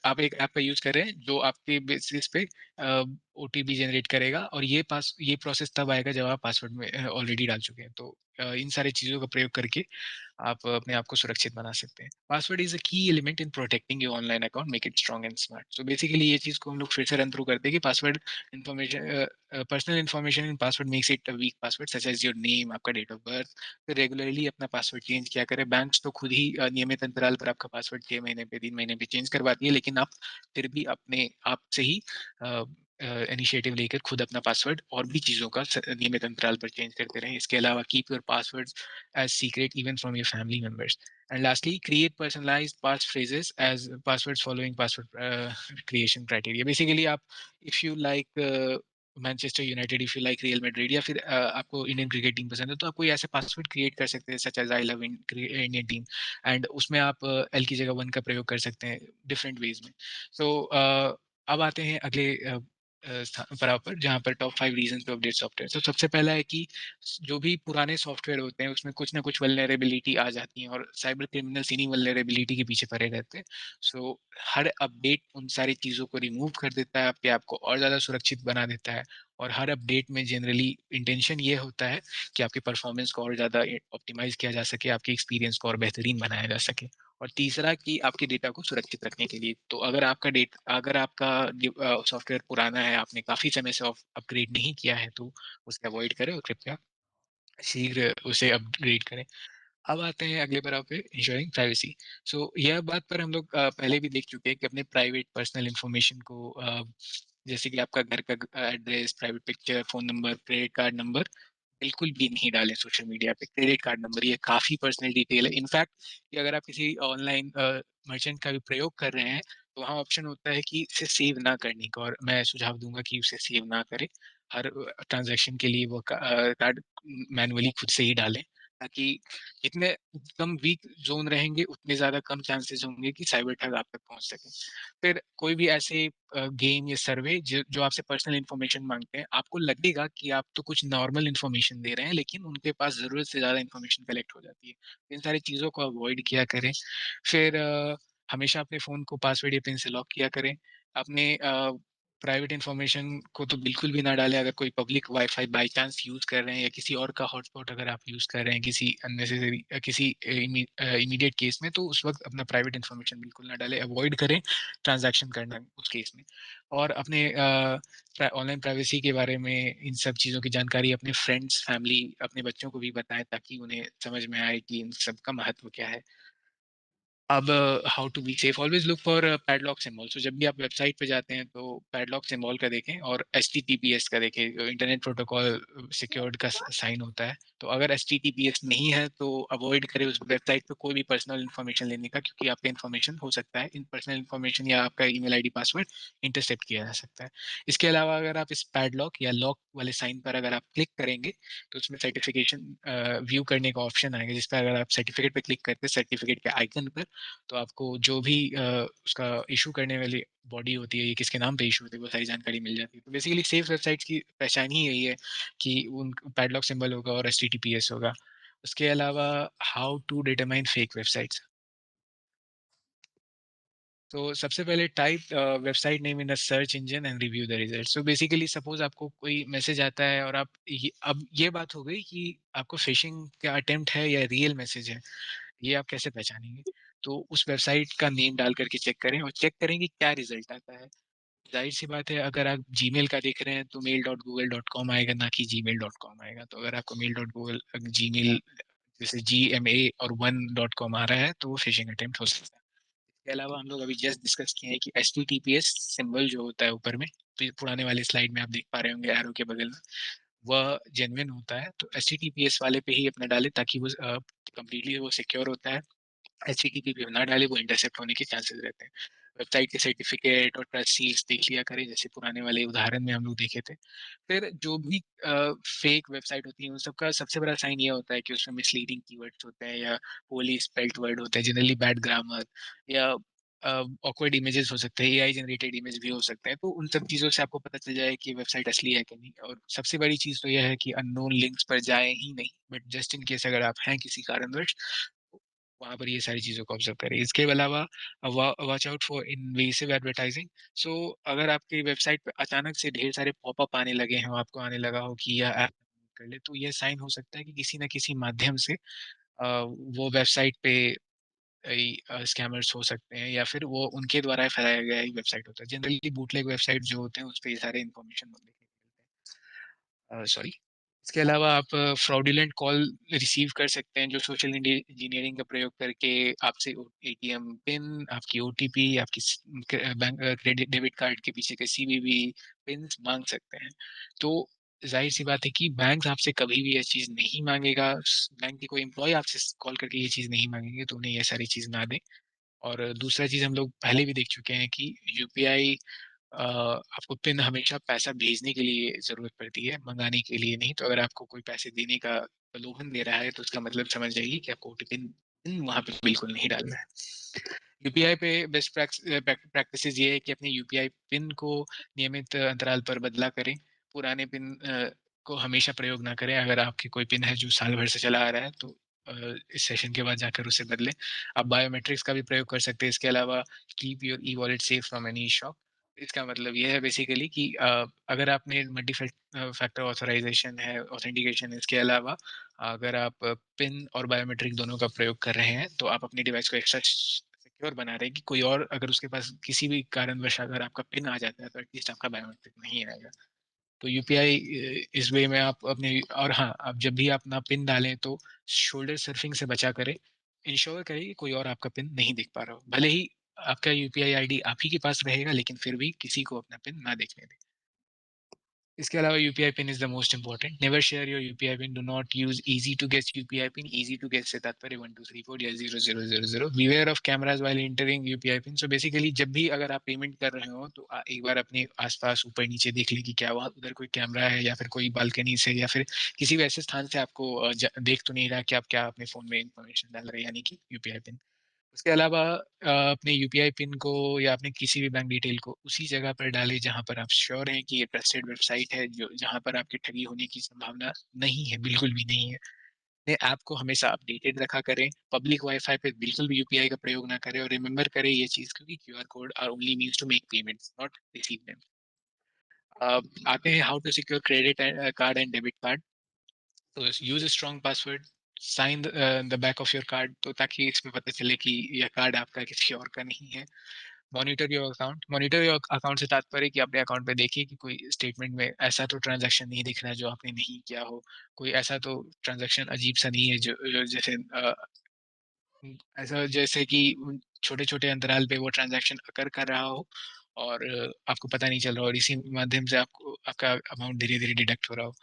आप एक ऐप का यूज़ कर रहे हैं जो आपके बेसिस पे ओटीपी जनरेट करेगा, और ये प्रोसेस तब आएगा जब आप पासवर्ड में ऑलरेडी डाल चुके हैं। तो इन सारी चीज़ों का प्रयोग करके आप अपने आप को सुरक्षित बना सकते हैं। पासवर्ड इज़ अ की element in protecting your online account, make it strong and smart. So basically ये चीज़ को हम लोग फिर से रन थ्रू करते हैं कि password information, personal information in password makes it a week password, such as your name, आपका डेट ऑफ बर्थ। फिर रेगुलरली अपना पासवर्ड चेंज किया करें। बैंक्स तो खुद ही नियमित अंतराल पर आपका पासवर्ड 6 महीने पे, 3 महीने पे चेंज करवाती है, लेकिन आप फिर भी अपने आप से ही इनिशिएटिव लेकर खुद अपना पासवर्ड और भी चीज़ों का नियमित अंतराल पर चेंज करते रहें। इसके अलावा keep your passwords as secret even from your family members. And lastly, create personalised pass phrases as passwords following password creation criteria. Basically आप, if you like Manchester United, if you like Real Madrid, या फिर आपको इंडियन क्रिकेट टीम पसंद है, तो आप कोई ऐसे पासवर्ड क्रिएट कर सकते हैं such as I love Indian team, and उसमें आप एल की जगह 1 का प्रयोग कर सकते हैं डिफरेंट वेज में। सो अब आते हैं अगले स्थान पर जहाँ पर top 5 reason to update software. तो सबसे पहला है कि जो भी पुराने सॉफ्टवेयर होते हैं उसमें कुछ ना कुछ वल्नरेबिलिटी आ जाती है, और साइबर क्रिमिनल्स इन्हीं वल्नरेबिलिटी के पीछे पड़े रहते हैं। सो हर अपडेट उन सारी चीज़ों को रिमूव कर देता है, आपके आप को और ज़्यादा सुरक्षित बना देता है। और हर अपडेट में जनरली इंटेंशन ये होता है कि आपकी परफॉर्मेंस को और ज़्यादा ऑप्टिमाइज़ किया जा सके, आपके एक्सपीरियंस को और बेहतरीन बनाया जा सके। और तीसरा कि आपके डेटा को सुरक्षित रखने के लिए। तो अगर आपका सॉफ्टवेयर पुराना है, आपने काफ़ी समय से अपग्रेड नहीं किया है, तो उसे अवॉइड करें और कृपया शीघ्र उसे अपग्रेड करें। अब आते हैं अगले पड़ाव पे, इंश्योरिंग प्राइवेसी। सो यह बात पर हम लोग पहले भी देख चुके हैं कि अपने प्राइवेट पर्सनल इन्फॉर्मेशन को, जैसे कि आपका घर का address, private picture, phone number, credit card number, बिल्कुल भी नहीं डालें सोशल मीडिया पे। क्रेडिट कार्ड नंबर ये काफ़ी पर्सनल डिटेल है। इनफैक्ट कि अगर आप किसी ऑनलाइन मर्चेंट का भी प्रयोग कर रहे हैं, तो वहाँ ऑप्शन होता है कि इसे सेव ना करने का, और मैं सुझाव दूँगा कि उसे सेव ना करें। हर ट्रांज़ैक्शन के लिए वो कार्ड मैनुअली खुद से ही डालें। ताकि जितने कम वीक ज़ोन रहेंगे, उतने ज़्यादा कम चांसेस होंगे कि साइबर ठग आप तक पहुँच सकें। फिर कोई भी ऐसे गेम या सर्वे जो आपसे पर्सनल इन्फॉर्मेशन माँगते हैं, आपको लगेगा कि आप तो कुछ नॉर्मल इन्फॉर्मेशन दे रहे हैं, लेकिन उनके पास ज़रूरत से ज़्यादा इन्फॉर्मेशन कलेक्ट हो जाती है। इन सारी चीज़ों को अवॉइड किया करें। फिर हमेशा अपने फ़ोन को पासवर्ड या पिन से लॉक किया करें। अपने प्राइवेट इन्फॉर्मेशन को तो बिल्कुल भी ना डालें। अगर कोई public wifi by chance use कर रहे हैं या किसी और का हॉटस्पॉट अगर आप यूज़ कर रहे हैं किसी अननेसेसरी किसी इमीडिएट केस में, तो उस वक़्त अपना प्राइवेट इन्फॉर्मेशन बिल्कुल ना डालें, अवॉइड करें ट्रांज़ैक्शन करना उस केस में। और अपने ऑनलाइन प्राइवेसी के बारे में इन सब चीज़ों की जानकारी अपने फ्रेंड्स, फैमिली, अपने बच्चों को भी बताएँ ताकि उन्हें समझ में आए कि इन सब का महत्व क्या है। अब how to be safe always look for padlock symbol. So जब भी आप वेबसाइट पे जाते हैं तो पैडलॉक सिंबल का देखें और एचटीटीपीएस का देखें, इंटरनेट प्रोटोकॉल सिक्योर्ड का साइन होता है। तो अगर एचटीटीपीएस नहीं है तो अवॉइड करें उस वेबसाइट पे कोई भी पर्सनल इन्फॉर्मेशन लेने का, क्योंकि आपका इन्फॉर्मेशन हो सकता है इन पर्सनल इन्फॉर्मेशन या आपका ईमेल आईडी पासवर्ड इंटरसेप्ट किया जा सकता है। इसके अलावा अगर आप इस पैडलॉक या लॉक वाले साइन पर अगर आप क्लिक करेंगे तो उसमें सर्टिफिकेशन व्यू करने का ऑप्शन आएगा, जिस पे अगर आप सर्टिफिकेट पे क्लिक करते हैं, सर्टिफिकेट के आइकन पर, तो आपको जो भी उसका इश्यू करने वाली बॉडी होती है, ये किसके नाम पे इश्यू होती है, वो सारी जानकारी मिल जाती है। तो बेसिकली सेफ वेबसाइट्स की पहचान ही यही है कि उन पैडलॉक सिंबल होगा और एचटीटीपीएस होगा। उसके अलावा how to determine fake websites. तो सबसे पहले type website name in the search engine and review the result. So basically suppose आपको कोई मैसेज आता है और आप अब ये बात हो गई कि आपको फिशिंग का अटेम्प्ट है या रियल मैसेज है, ये आप कैसे पहचानेंगे? तो उस वेबसाइट का नेम डाल करके चेक करें और चेक करें कि क्या रिज़ल्ट आता है। ज़ाहिर-सी बात है, अगर आप जीमेल का देख रहे हैं तो mail.google.com आएगा, ना कि gmail.com आएगा। तो अगर आपको mail.google जीमेल जैसे जीएमए और 1 आ रहा है तो वो फिशिंग अटेम्प्ट हो सकता है। इसके अलावा हम लोग अभी जस्ट डिस्कस किए हैं कि एचटीटीपीएस सिंबल जो होता है ऊपर में, पुराने वाले स्लाइड में आप देख पा रहे होंगे एरो के बगल में, वह जेन्युइन होता है। तो एचटीटीपीएस वाले पे ही अपना डालें ताकि वो कंप्लीटली वो सिक्योर होता है। एचटीटीपी पे ना डालें, वो इंटरसेप्ट होने के चांसेस रहते हैं। वेबसाइट के सर्टिफिकेट और ट्रस्ट सील्स देख लिया करें, जैसे पुराने वाले उदाहरण में हम लोग देखे थे। फिर जो भी फेक वेबसाइट होती है, उन सब का सबसे बड़ा साइन ये होता है कि उसमें मिसलीडिंग कीवर्ड्स होते हैं या पोorly स्पेल्ड वर्ड होते हैं, जनरली बैड ग्रामर या ऑकवर्ड इमेजेस हो सकते हैं, एआई जनरेटेड इमेज भी हो सकते हैं। तो उन सब चीज़ों से आपको पता चल जाए कि वेबसाइट असली है कि नहीं। और सबसे बड़ी चीज़ तो यह है कि अननोन लिंक्स पर जाएँ ही नहीं, बट जस्ट इन केस अगर आप हैं किसी कारणवश, वहाँ पर ये सारी चीज़ों को ऑब्ज़र्व करें। इसके अलावा watch out for invasive advertising. So अगर आपकी वेबसाइट पे अचानक से ढेर सारे पॉपअप आने लगे हों, आपको आने लगा हो कि यह ऐप कर ले, तो ये साइन हो सकता है कि किसी न किसी माध्यम से वो वेबसाइट पे स्कैमर्स हो सकते हैं या फिर वो उनके द्वारा फैलाया गया ही वेबसाइट होता है। जनरली बूटलेग वेबसाइट जो होते हैं, उसपे ये सारे इन्फॉर्मेशन देखने को मिलते हैं। सॉरी। इसके अलावा आप फ्रॉडुलेंट कॉल रिसीव कर सकते हैं, जो सोशल इंजीनियरिंग का प्रयोग करके आपसे एटीएम पिन, आपकी ओटीपी, आपकी बैंक क्रेडिट डेबिट कार्ड के पीछे के सीवीवी पिन्स माँग सकते हैं। तो ज़ाहिर-सी बात है कि बैंक आपसे कभी भी ये चीज़ नहीं माँगेगा, बैंक के कोई एम्प्लॉयी आपसे कॉल करके ये चीज़ नहीं माँगेंगे, तो उन्हें ये सारी चीज़ ना दें। और दूसरा चीज़ हम लोग पहले भी देख चुके हैं कि यूपीआई आपको पिन हमेशा पैसा भेजने के लिए ज़रूरत पड़ती है, मंगाने के लिए नहीं। तो अगर आपको कोई पैसे देने का प्रलोभन दे रहा है, तो उसका मतलब समझ जाइए कि आपको ओटीपी पिन पिन वहाँ पे बिल्कुल नहीं डालना है। यूपीआई पे बेस्ट प्रैक्टिसेज़ ये है कि अपने यूपीआई पिन को नियमित अंतराल पर बदला करें। पुराने पिन को हमेशा प्रयोग ना करें। अगर आपके कोई पिन है जो साल भर से चला आ रहा है, तो इस सेशन के बाद जाकर उसे बदलें। आप बायोमेट्रिक्स का भी प्रयोग कर सकते हैं। इसके अलावा keep your e-wallet safe from any shock. इसका मतलब ये है बेसिकली कि अगर आपने फैक्टर ऑथराइज़ेशन है, ऑथेंटिकेशन है, इसके अलावा अगर आप पिन और बायोमेट्रिक दोनों का प्रयोग कर रहे हैं, तो आप अपनी डिवाइस को एक्स्ट्रा सिक्योर बना रहे हैं कि कोई और अगर उसके पास किसी भी कारणवश अगर आपका पिन आ जाता है, तो एटलीस्ट आपका बायोमेट्रिक नहीं आएगा। तो यूपीआई इस वे में आप अपने और हाँ, आप जब भी अपना पिन डालें तो शोल्डर सर्फिंग से बचा करें। इंश्योर करें कि कोई और आपका पिन नहीं देख पा रहा हो। भले ही आपका यूपीआई आईडी आप ही के पास रहेगा, लेकिन फिर भी किसी को अपना पिन ना देखने दें। इसके अलावा UPI pin is the most important. Never share your UPI pin. Do not use easy to guess UPI pin. Easy to guess से तात्पर्य 1234 या 0000. Beware of cameras while entering UPI pin. So basically जब भी अगर आप पेमेंट कर रहे हो तो एक बार अपने आसपास ऊपर नीचे देख ले कि क्या वहाँ उधर कोई कैमरा है या फिर कोई बालकनी से या फिर किसी भी ऐसे स्थान से आपको देख तो नहीं रहा कि आप क्या अपने फोन में इंफॉर्मेशन डाल रहे हैं, यानी कि यूपीआई पिन. उसके अलावा अपने यूपीआई पिन को या अपने किसी भी बैंक डिटेल को उसी जगह पर डालें जहां पर आप श्योर हैं कि ये ट्रस्टेड वेबसाइट है, जो जहां पर आपकी ठगी होने की संभावना नहीं है, बिल्कुल भी नहीं है. अपने ऐप को हमेशा अपडेटेड रखा करें. पब्लिक वाईफाई पे बिल्कुल भी यूपीआई का प्रयोग ना करें. और रिमेंबर करें ये चीज, क्योंकि QR code are only means to make payments, not receive them. आते हैं how to secure credit card and debit card. तो use strong password. Sign the back of your card, तो ताकि इसमें पता चले कि यह कार्ड आपका है, किसी और का नहीं है. Monitor your account. Monitor your account से तात्पर्य कि अपने अकाउंट पे देखिए कि कोई स्टेटमेंट में ऐसा तो ट्रांजैक्शन नहीं दिख रहा है जो आपने नहीं किया हो. कोई ऐसा तो ट्रांजैक्शन अजीब सा नहीं है जो जैसे ऐसा जैसे कि छोटे छोटे अंतराल पे वो ट्रांजैक्शन अकर कर रहा हो और आपको पता नहीं चल रहा, और इसी माध्यम से आपको आपका अमाउंट धीरे धीरे डिडक्ट हो रहा हो.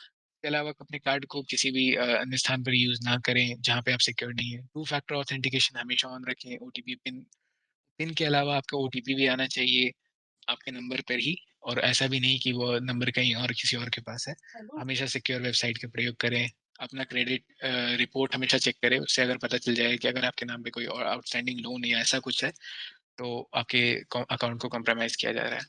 इसके अलावा अपने कार्ड को किसी भी अन्य स्थान पर यूज ना करें जहाँ पे आप सिक्योर नहीं है. टू फैक्टर ऑथेंटिकेशन हमेशा ऑन रखें. OTP pin. पिन के अलावा आपका ओटीपी भी आना चाहिए आपके नंबर पर ही, और ऐसा भी नहीं कि वो नंबर कहीं और किसी और के पास है. हमेशा सिक्योर वेबसाइट का प्रयोग करें. अपना क्रेडिट रिपोर्ट हमेशा चेक करें. उससे अगर पता चल जाए कि अगर आपके नाम पे कोई और आउटस्टैंडिंग लोन या ऐसा कुछ है तो आपके अकाउंट को कॉम्प्रोमाइज किया जा रहा है.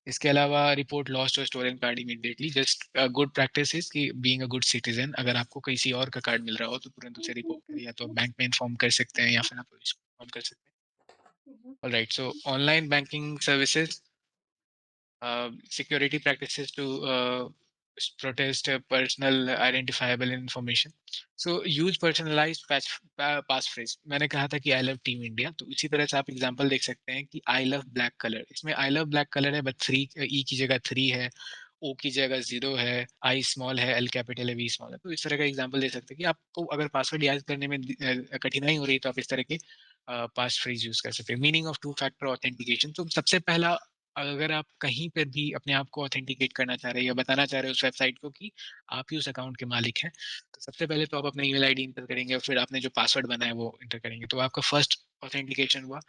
इसके अलावा रिपोर्ट लॉस्ट और stolen card immediately. Just good practice is कि बीइंग अ गुड सिटीजन, अगर आपको किसी और का कार्ड मिल रहा हो तो तुरंत उसे रिपोर्ट करिए. या तो आप बैंक में इन्फॉर्म कर सकते हैं या फिर आप पुलिस को इन्फॉर्म कर सकते हैं. Alright, so online banking services. Security practices to protest personal identifiable information. So use personalized passphrase. मैंने कहा था कि आई लव टीम इंडिया, तो इसी तरह से आप एग्जांपल देख सकते हैं कि आई लव ब्लैक कलर. इसमें आई लव ब्लैक कलर है बट थ्री, ई की जगह थ्री है, ओ की जगह जीरो है, आई स्मॉल है, एल कैपिटल है, वी स्मॉल है. तो इस तरह का एग्जांपल दे सकते हैं कि आपको अगर पासवर्ड याद करने में कठिनाई हो रही है तो आप इस तरह के पास फ्रेज यूज कर सकते हैं. Meaning of to factor authentication. तो सबसे पहला, अगर आप कहीं पर भी अपने आप को ऑथेंटिकेट करना चाह रहे हैं या बताना चाह रहे हैं उस वेबसाइट को कि आप ही उस अकाउंट के मालिक हैं, तो सबसे पहले तो आप अपना ईमेल आईडी इंटर करेंगे और फिर आपने जो पासवर्ड बनाया है वो इंटर करेंगे, तो आपका फर्स्ट ऑथेंटिकेशन हुआ.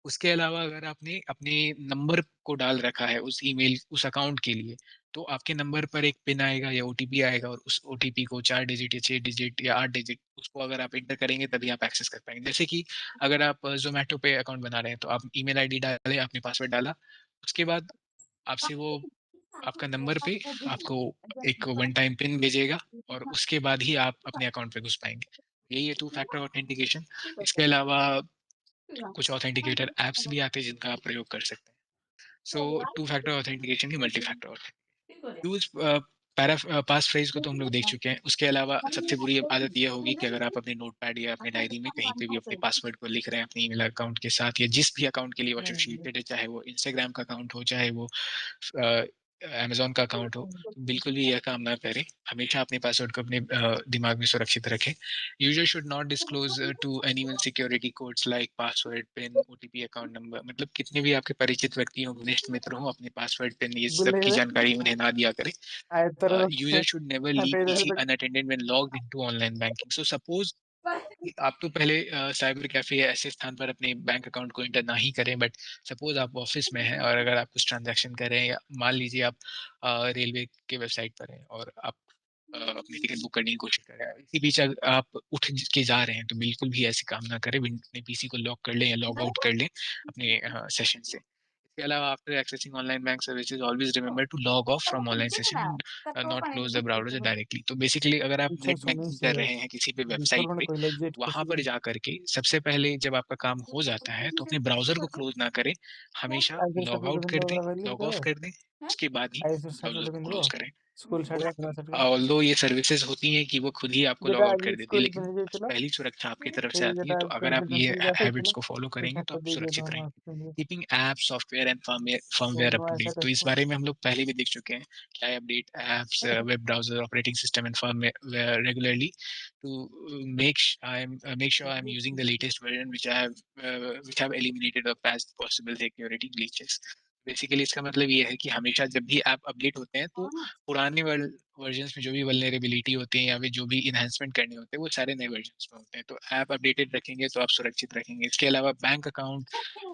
उसके अलावा अगर आपने अपने नंबर को डाल रखा है उस ईमेल उस अकाउंट के लिए, तो आपके नंबर पर एक पिन आएगा या ओटीपी आएगा, और उस ओटीपी को 4 डिजिट या 6 डिजिट या 8 डिजिट उसको अगर आप इंटर करेंगे तभी आप एक्सेस कर पाएंगे. जैसे कि अगर आप जोमेटो पे अकाउंट बना रहे हैं तो आप ईमेल आईडी डाले, आपने पासवर्ड डाला, उसके बाद आपसे वो आपका नंबर पे आपको एक वन टाइम पिन भेजेगा, और उसके बाद ही आप अपने अकाउंट पे घुस पाएंगे. यही है टू फैक्टर ऑथेंटिकेशन. इसके अलावा कुछ ऑथेंटिकेटर ऐप्स भी आते हैं जिनका आप प्रयोग कर सकते हैं. सो टू फैक्टर ऑथेंटिकेशन की मल्टी फैक्टर यूज पैरा पास फ्रेज को तो हम लोग देख चुके हैं. उसके अलावा सबसे बुरी आदत यह होगी कि अगर आप अपने नोटपैड या अपने डायरी में कहीं पे भी अपने पासवर्ड को लिख रहे हैं अपने ईमेल अकाउंट के साथ या जिस भी अकाउंट के लिए वो एसोसिएटेड है, चाहे वो इंस्टाग्राम का अकाउंट हो, चाहे वो अमेजोन का अकाउंट हो, तो बिल्कुल भी यह काम ना करें. हमेशा अपने पासवर्ड को अपने दिमाग में सुरक्षित रखें. User should not disclose to anyone security codes like password, pin, OTP, account number. मतलब कितने भी आपके परिचित व्यक्ति हो, घनिष्ठ मित्र हो, अपने पासवर्ड, पिन, ये सब की जानकारी उन्हें ना दिया करें. User should never leave PC unattended when logged into online banking. So suppose आप तो पहले साइबर कैफे या ऐसे स्थान पर अपने बैंक अकाउंट को एंटर ना ही करें, बट सपोज आप ऑफिस में हैं और अगर आप कुछ ट्रांजैक्शन कर रहे हैं, या मान लीजिए आप रेलवे के वेबसाइट पर हैं और आप अपनी टिकट बुक करने की कोशिश कर रहे हैं, इसी बीच अगर आप उठ के जा रहे हैं, तो बिल्कुल भी ऐसे काम ना करें. अपने पीसी को लॉक कर लें या लॉग आउट कर लें अपने सेशन से. इसके अलावा after accessing online bank services always remember to log off from online session and not close the browser directly. तो बेसिकली अगर आप नेट बैंकिंग कर रहे हैं किसी भी वेबसाइट पे, वहां पर जा करके सबसे पहले जब आपका काम हो जाता है तो अपने ब्राउजर को क्लोज ना करें. हमेशा लॉग आउट कर दें, लॉग ऑफ कर दें, उसके बाद ही ब्राउजर को क्लोज करें. ऑल्दो ये सर्विसेज होती हैं कि वो खुद ही आपको लॉग आउट कर देती है, लेकिन पहली सुरक्षा आपकी तरफ से आती है. तो अगर आप ये हैबिट्स को फॉलो करेंगे तो आप सुरक्षित रहेंगे. Keeping app, software and firmware up to date. तो इस बारे में हम लोग पहले भी देख चुके हैं कि I update apps, web browser, operating system and firmware regularly to make sure I'm using the latest version which I have which have eliminated the past possible security glitches. Basically इसका मतलब ये है कि हमेशा जब भी ऐप अपडेट होते हैं तो पुराने वर्जन्स में जो भी वल्नरेबिलिटी होती है या फिर जो भी इन्हांसमेंट करने होते हैं वो सारे नए वर्जन्स में होते हैं। तो ऐप अपडेटेड रखेंगे तो आप सुरक्षित रखेंगे। इसके अलावा बैंक अकाउंट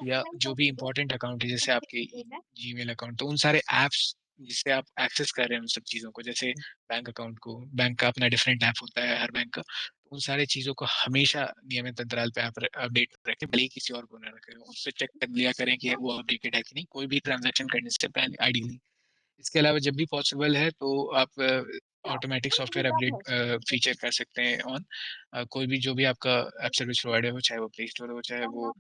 या जो भी इंपॉर्टेंट अकाउंट है जैसे आपके जीमेल अकाउंट, तो उन सारे ऐप्स जिससे आप एक्सेस कर रहे हैं उन सब चीज़ों को, जैसे बैंक अकाउंट को, बैंक का अपना डिफरेंट ऐप होता है हर बैंक का, तो उन सारी चीज़ों को हमेशा नियमित अंतराल पे आप अपडेट रखें, भले ही किसी और को ना रखें। उससे चेक कर लिया करें कि वो अपडेटेड है कि नहीं, कोई भी ट्रांज़ैक्शन करने से पहले आइडियली। इसके अलावा जब भी पॉसिबल है तो आप ऑटोमेटिक सॉफ्टवेयर अपडेट फीचर कर सकते हैं ऑन। कोई भी जो भी आपका ऐप सर्विस प्रोवाइडर हो, चाहे वो प्ले स्टोर हो, चाहे वो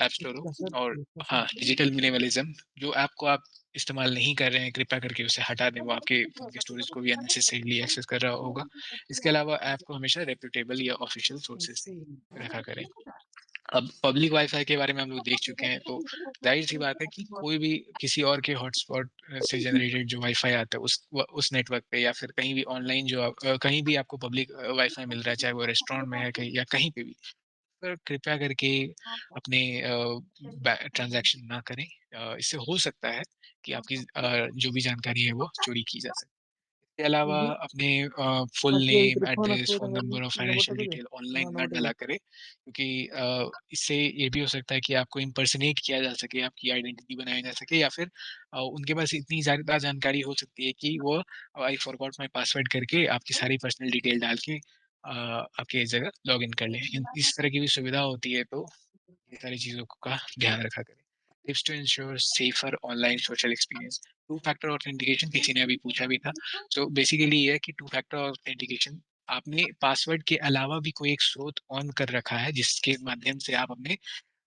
ऐप स्टोर हो। और हाँ, डिजिटल मिनिमलिज़्म, जो ऐप को आप इस्तेमाल नहीं कर रहे हैं, कृपया करके उसे हटा दें, वो आपके फ़ोन के स्टोरेज को भी अननेसेसरीली एक्सेस कर रहा होगा। इसके अलावा ऐप को हमेशा रेप्यूटेबल या ऑफ़िशियल सोर्सेज़ से ही रखा करें। अब पब्लिक वाईफ़ाई के बारे में हम लोग देख चुके हैं, तो ज़ाहिर-सी बात है कि कोई भी किसी और के हॉटस्पॉट से जनरेटेड जो वाईफ़ाई आता है उस नेटवर्क पे या फिर कहीं भी ऑनलाइन जो कहीं भी आपको पब्लिक वाईफ़ाई मिल रहा है, चाहे वो रेस्टोरेंट में है कहीं या कहीं पे भी, तो कृपया करके अपने ट्रांज़ैक्शन ना करें। इससे हो सकता है कि आपकी जो भी जानकारी है वो चोरी की जा सके। इसके अलावा अपने full name, address, phone number और फाइनेंशियल डिटेल ऑनलाइन ना डाला करें, क्योंकि इससे ये भी हो सकता है कि आपको इम्पर्सनेट किया जा सके, आपकी आइडेंटिटी बनाई जा सके या फिर उनके पास इतनी ज़्यादा जानकारी हो सकती है कि वो आई फॉरगॉट माय पासवर्ड करके आपकी सारी पर्सनल डिटेल डाल के आपकी इस जगह लॉगिन कर लें। इस तरह की भी सुविधा होती है, तो ये सारी चीज़ों का ध्यान रखा करें। Tips to ensure safer online social experience. Two factor authentication किसी ने अभी पूछा भी था। तो बेसिकली ये है कि टू फैक्टर ऑथेंटिकेशन, आपने पासवर्ड के अलावा भी कोई एक स्रोत ऑन कर रखा है जिसके माध्यम से आप अपने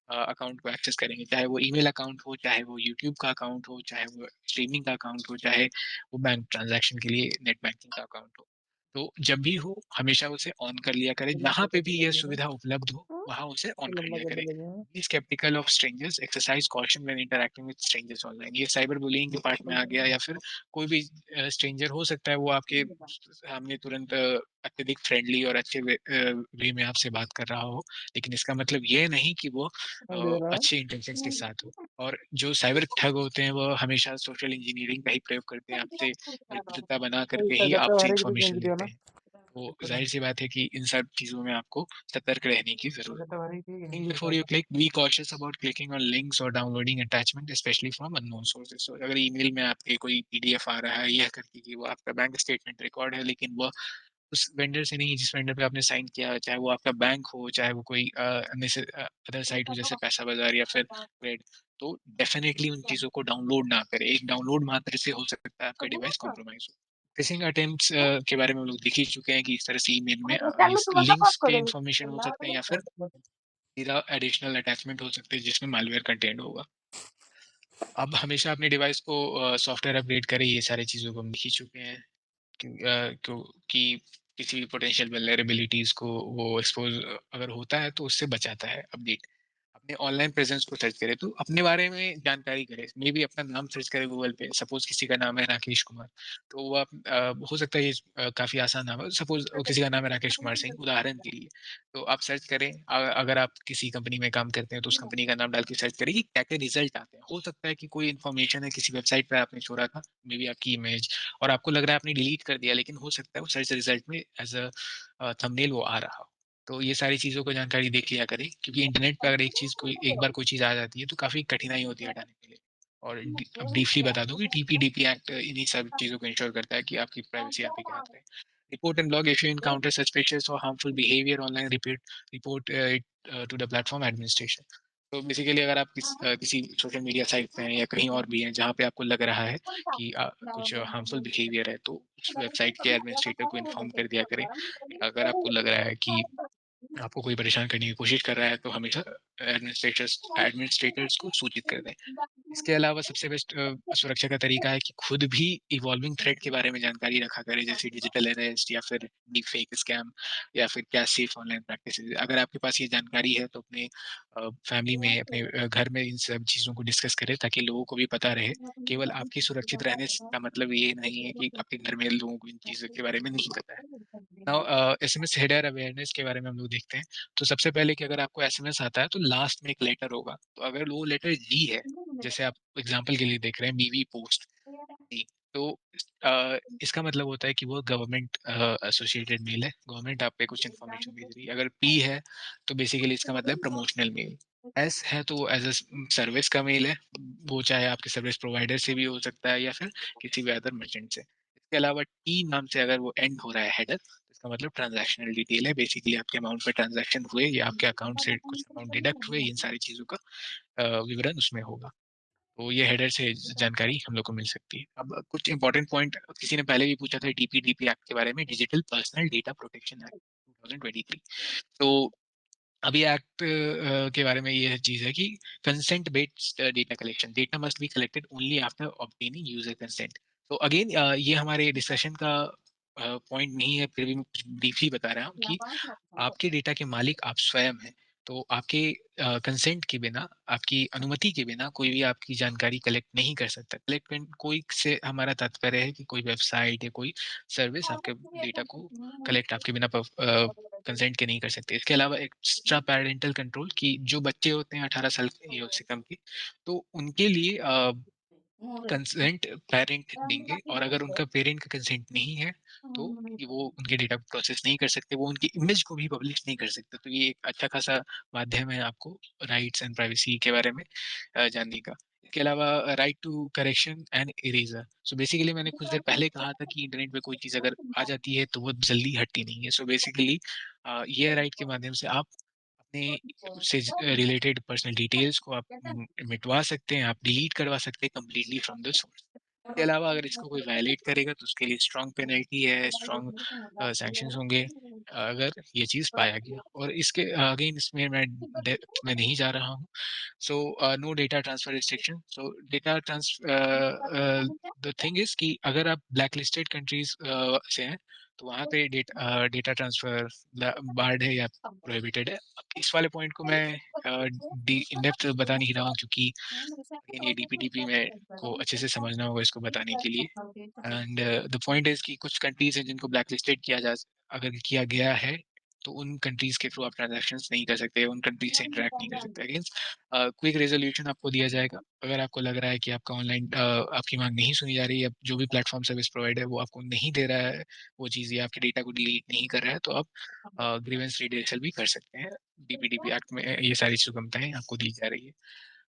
अकाउंट को एक्सेस करेंगे। चाहे वो ईमेल अकाउंट हो, चाहे वो यूट्यूब का अकाउंट हो, चाहे वो स्ट्रीमिंग का अकाउंट हो, चाहे वो बैंक ट्रांज़ैक्शन के लिए नेट बैंकिंग का अकाउंट हो। तो जब भी हो हमेशा उसे ऑन कर लिया करें, जहाँ पे भी ये सुविधा उपलब्ध हो, वहाँ उसे ऑन कर लिया करें। Be sceptical of strangers, exercise caution when interacting with strangers online. ये साइबर बुलिंग के पार्ट में आ गया, या फिर कोई भी स्ट्रेंजर हो सकता है वो आपके सामने तुरंत अत्यधिक फ्रेंडली और अच्छे वे में आपसे बात कर रहा हो, लेकिन इसका मतलब ये नहीं कि वो अच्छे इंटेंशंस के साथ हो। और जो साइबर ठग होते हैं वो हमेशा सोशल इंजीनियरिंग का ही प्रयोग करते हैं, आपसे मित्रता बना करके ही आपसे इन्फॉर्मेशन लेते हैं। तो ज़ाहिर-सी बात है कि इन सब चीज़ों में आपको सतर्क रहने की ज़रूरत है। Think before you click, be cautious about clicking on links or downloading attachment, especially from unknown sources. So अगर ईमेल में आपके कोई पीडीएफ आ रहा है यह करके कि वो आपका बैंक स्टेटमेंट रिकॉर्ड है, लेकिन वो उस वेंडर से नहीं जिस वेंडर पे आपने साइन किया है, चाहे वो आपका बैंक हो, चाहे वो कोई अदर साइट हो जैसे पैसा बाज़ार या फिर क्रेड, तो डेफ़िनेटली उन चीज़ों को डाउनलोड ना करें। एक डाउनलोड मात्र से हो सकता है आपका डिवाइस कॉम्प्रोमाइज़ हो। फिशिंग अटेम्प्ट्स के बारे में हम लोग देख ही चुके हैं कि इस तरह से ईमेल में इस लिंक्स के इन्फॉर्मेशन हो सकते हैं या फिर सीधा एडिशनल अटैचमेंट हो सकते हैं जिसमें मालवेयर कंटेंट होगा। अब हमेशा अपने डिवाइस को सॉफ्टवेयर अपग्रेड करें, ये सारी चीज़ों को हम देख ही चुके हैं। कि किसी भी पोटेंशियल वल्नरेबिलिटीज़ को वो एक्सपोज़ अगर होता है तो उससे बचाता है अपडेट। अपने ऑनलाइन प्रेज़ेंस को सर्च करें, तो अपने बारे में जानकारी करें। मेबी अपना नाम सर्च करें गूगल पे, सपोज़ किसी का नाम है राकेश कुमार, तो वो हो सकता है ये काफ़ी आसान नाम है। सपोज़ किसी का नाम है राकेश कुमार सिंह, उदाहरण के लिए। तो आप सर्च करें, अगर आप किसी कंपनी में काम करते हैं तो उस कंपनी का नाम डाल के सर्च करें कि क्या-क्या रिज़ल्ट आते हैं। हो सकता है कि कोई इन्फॉर्मेशन है किसी वेबसाइट पे आपने छोड़ा था, मेबी आपकी इमेज, और आपको लग रहा है आपने डिलीट कर दिया, लेकिन हो सकता है वो सर्च रिजल्ट में एज़ थंबनेल वो आ रहा हो। तो ये सारी चीज़ों को जानकारी देख लिया करें, क्योंकि इंटरनेट पे अगर एक बार कोई चीज़ आ जाती है तो काफ़ी कठिनाई होती है हटाने के लिए। और अब ब्रीफली बता दूँ कि टीपीडीपी एक्ट इन्हीं सब चीज़ों को इंश्योर करता है कि आपकी प्राइवेसी आप ही के हाथ रहे। Report and log, if you encounter suspicious और harmful behaviour online, report it to the platform administration. तो बेसिकली अगर आप किसी सोशल मीडिया साइट पे हैं या कहीं और भी हैं जहाँ पे आपको लग रहा है कि कुछ हार्मफुल बिहेवियर है, तो उस वेबसाइट के एडमिनिस्ट्रेटर को इन्फॉर्म कर दिया करें। अगर आपको लग रहा है कि आपको कोई परेशान करने की कोशिश कर रहा है, तो हमेशा एडमिनिस्ट्रेटर्स एडमिनिस्ट्रेटर्स को सूचित कर दें। इसके अलावा सबसे बेस्ट सुरक्षा का तरीका है कि खुद भी इवॉल्विंग थ्रेट के बारे में जानकारी रखा करें, जैसे डिजिटल अरेस्ट या फिर डीप फेक स्कैम या फिर क्या सेफ ऑनलाइन प्रैक्टिसेस। अगर आपके पास ये जानकारी है तो अपने फैमिली में, अपने घर में इन सब चीज़ों को डिस्कस करें, ताकि लोगों को भी पता रहे। केवल आपकी सुरक्षित रहने का मतलब ये नहीं है कि आपके घर में लोगों को इन चीज़ों के बारे में नहीं पता है। नाउ एसएमएस हेडर अवेयरनेस के बारे में हम लोग देखते हैं। तो सबसे पहले कि अगर आपको एसएमएस आता है तो लास्ट में एक लेटर होगा। तो अगर वो लेटर जी है जैसे आप एग्जांपल के लिए देख रहे हैं बीवी पोस्ट, जी, तो इसका मतलब होता है कि वो गवर्नमेंट एसोसिएटेड मेल है, गवर्नमेंट आप पे कुछ इन्फॉर्मेशन भेज रही है। अगर पी है, तो बेसिकली इसका मतलब प्रमोशनल मेल। एस है तो एज़ अ सर्विस का मेल है, वो चाहे आपके सर्विस प्रोवाइडर से भी हो सकता है या फिर किसी भी अदर मर्चेंट से। इसके अलावा टी नाम से अगर वो एंड हो रहा है हेडर, तो इसका मतलब ट्रांज़ैक्शनल डिटेल है, बेसिकली आपके अमाउंट पे ट्रांज़ैक्शन हुए या आपके अकाउंट से कुछ अमाउंट डिडक्ट हुए, इन सारी चीज़ों का विवरण उसमें होगा। तो ये हेडर से जानकारी हम लोग को मिल सकती है। अब कुछ इंपॉर्टेंट पॉइंट किसी ने पहले भी पूछा था डीपीडीपी एक्ट के बारे में, digital personal data protection act 2023। तो अभी एक्ट के बारे में ये चीज़ है कि consent based data collection, data must be collected only after obtaining user consent. तो अगेन ये हमारे डिस्कशन का पॉइंट नहीं है, फिर भी मैं कुछ ब्रीफली बता रहा हूँ कि आपके डेटा के मालिक आप स्वयं हैं। तो आपके कंसेंट के बिना, आपकी अनुमति के बिना कोई भी आपकी जानकारी कलेक्ट नहीं कर सकता। कलेक्ट कोई से हमारा तात्पर्य है कि कोई वेबसाइट या कोई सर्विस आपके डेटा को कलेक्ट आपके बिना कंसेंट के नहीं कर सकते। इसके अलावा एक्स्ट्रा पैरेंटल कंट्रोल कि जो बच्चे होते हैं 18 साल की से कम के, तो उनके लिए कंसेंट पेरेंट देंगे, और अगर उनका पेरेंट का कंसेंट नहीं है, तो ये वो उनके डेटा को प्रोसेस नहीं कर सकते, वो उनकी इमेज को भी पब्लिश नहीं कर सकते। तो ये एक अच्छा खासा माध्यम है आपको राइट्स एंड प्राइवेसी के बारे में जानने का। इसके अलावा right to correction and erasure. So basically मैंने कुछ देर पहले कहा था कि इंटरनेट पे कोई चीज़ अगर आ जाती है तो वो जल्दी हटती नहीं है। सो बेसिकली ये राइट के माध्यम से आप अपने उससे रिलेटेड पर्सनल डिटेल्स को आप मिटवा सकते हैं, आप डिलीट करवा सकते हैं कंप्लीटली फ्रॉम द सोर्स। इसके अलावा अगर इसको कोई वायलेट करेगा तो उसके लिए स्ट्रॉन्ग पेनल्टी है, स्ट्रॉन्ग सैंक्शंस होंगे अगर ये चीज़ पाया गया। और इसके अगेन इसमें मैं डेप्थ में नहीं जा रहा हूँ। So no data transfer restriction. So data the thing is कि अगर आप ब्लैक लिस्टेड कंट्रीज़ से हैं, तो वहाँ पे डेटा ट्रांसफर बार्ड है या प्रोहिबिटेड है। इस वाले पॉइंट को मैं इन डेप्थ बता नहीं रहा हूँ, क्योंकि अगेन ये डीपीडीपी में को अच्छे से समझना होगा इसको बताने के लिए। एंड द पॉइंट इज़ कि कुछ कंट्रीज़ हैं जिनको ब्लैकलिस्टेड अगर किया गया है, तो उन कंट्रीज़ के थ्रू आप ट्रांज़ैक्शंस नहीं कर सकते, उन कंट्रीज़ से इंटरैक्ट नहीं कर सकते। अगेंस्ट क्विक रेज़ोल्यूशन आपको दिया जाएगा। अगर आपको लग रहा है कि आपका ऑनलाइन आपकी माँग नहीं सुनी जा रही है, जो भी प्लेटफ़ॉर्म सर्विस प्रोवाइडर है वो आपको नहीं दे रहा है वो चीज़, या आपके डेटा को डिलीट नहीं कर रहा है, तो आप ग्रीवेंस रिड्रेसल भी कर सकते हैं। डीपीडीपी एक्ट में ये सारी सुगमताएँ आपको दी जा रही है।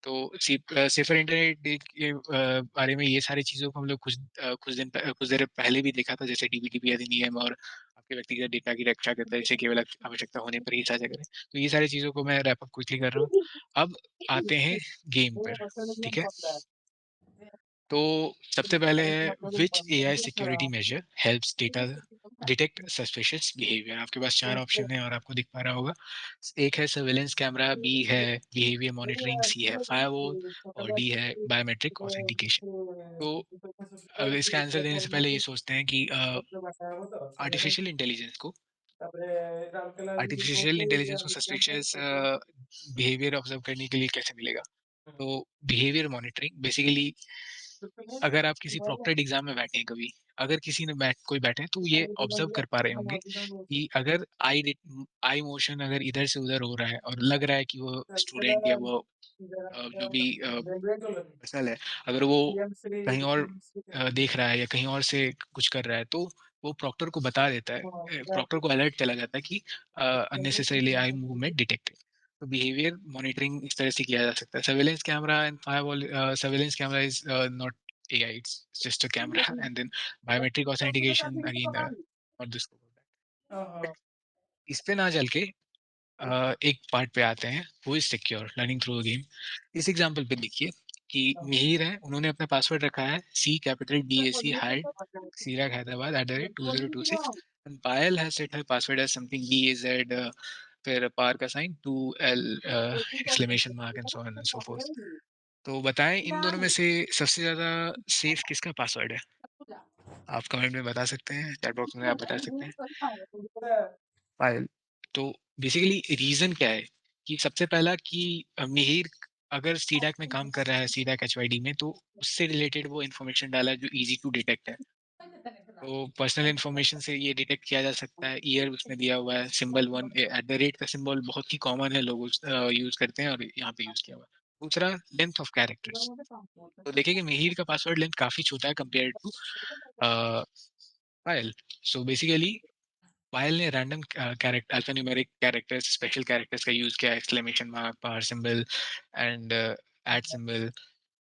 तो सेफर इंटरनेट डे के बारे में ये सारी चीज़ों को हम लोग कुछ देर पहले भी देखा था, जैसे डीपीडीपी अधिनियम और आपके व्यक्तिगत डेटा की रक्षा करता है, इसे केवल आवश्यकता होने पर ही साझा करें। तो ये सारी चीज़ों को मैं रैप अप क्विकली कर रहा हूँ। अब आते हैं गेम पर, ठीक है? तो सबसे पहले है which AI security measure helps data detect suspicious behaviour. आपके पास 4 ऑप्शन है और आपको दिख पा रहा होगा। एक है सर्वेलेंस कैमरा, बी है बिहेवियर मॉनिटरिंग, सी है फायरवॉल और डी है बायोमेट्रिक ऑथेंटिकेशन। तो अब इसका आंसर देने से पहले ये सोचते हैं कि आर्टिफिशियल इंटेलिजेंस को आर्टिफिशियल इंटेलिजेंस को सस्पिशियस बिहेवियर ऑब्जर्व करने के लिए कैसे मिलेगा? तो बिहेवियर मॉनिटरिंग बेसिकली, अगर आप किसी प्रोक्टेड एग्जाम में बैठे हैं कभी, अगर किसी ने कोई बैठे हैं, तो ये ऑब्जर्व कर पा रहे होंगे कि अगर आई मोशन अगर इधर से उधर हो रहा है और लग रहा है कि वो स्टूडेंट या वो जो भी पर्सनल है, अगर वो कहीं और देख रहा है या कहीं और से कुछ कर रहा है, तो वो प्रॉक्टर को बता देता है, प्रॉक्टर को अलर्ट चला जाता है कि अननेसेसरीली आई मूवमेंट डिटेक्टेड। तो बिहेवियर मॉनिटरिंग इस तरह से किया जा सकता है। Surveillance camera and firewall, surveillance camera is not AI, it's just a camera. And then biometric authentication again, not the scope of that. But इस पे ना चल के एक पार्ट पे आते हैं, who is secure learning through a game. इस एग्जांपल पे देखिए कि मिहिर है, उन्होंने अपना पासवर्ड रखा है सी कैपिटल DAC हाइड सीरक Hyderabad @2026, and Payal has set her password as something BAZ, फिर पार का sign 2L exclamation mark and so on and so forth. तो बताएं इन दोनों में से सबसे ज्यादा सेफ किसका पासवर्ड है? आप कमेंट में बता सकते हैं, चैट बॉक्स में आप बता सकते हैं। पायल। तो बेसिकली रीज़न क्या है कि सबसे पहला कि मिहिर अगर सीडैक में काम कर रहा है, सीडैक HYD में, तो उससे रिलेटेड वो इन्फॉर्मेशन डाला है जो ईज़ी टू डिटेक्ट है। तो पर्सनल इन्फॉर्मेशन से ये डिटेक्ट किया जा सकता है। ईयर उसमें दिया हुआ है, सिंबल 1 @ का सिंबल बहुत ही कॉमन है, लोग यूज़ करते हैं और यहाँ पे यूज़ किया हुआ है। दूसरा लेंथ ऑफ कैरेक्टर्स। तो देखिए कि मिहिर का पासवर्ड लेंथ काफ़ी छोटा है compared to Payal. So basically Payal ने random character alphanumeric characters, special characters का यूज़ किया, exclamation mark, power symbol and at symbol,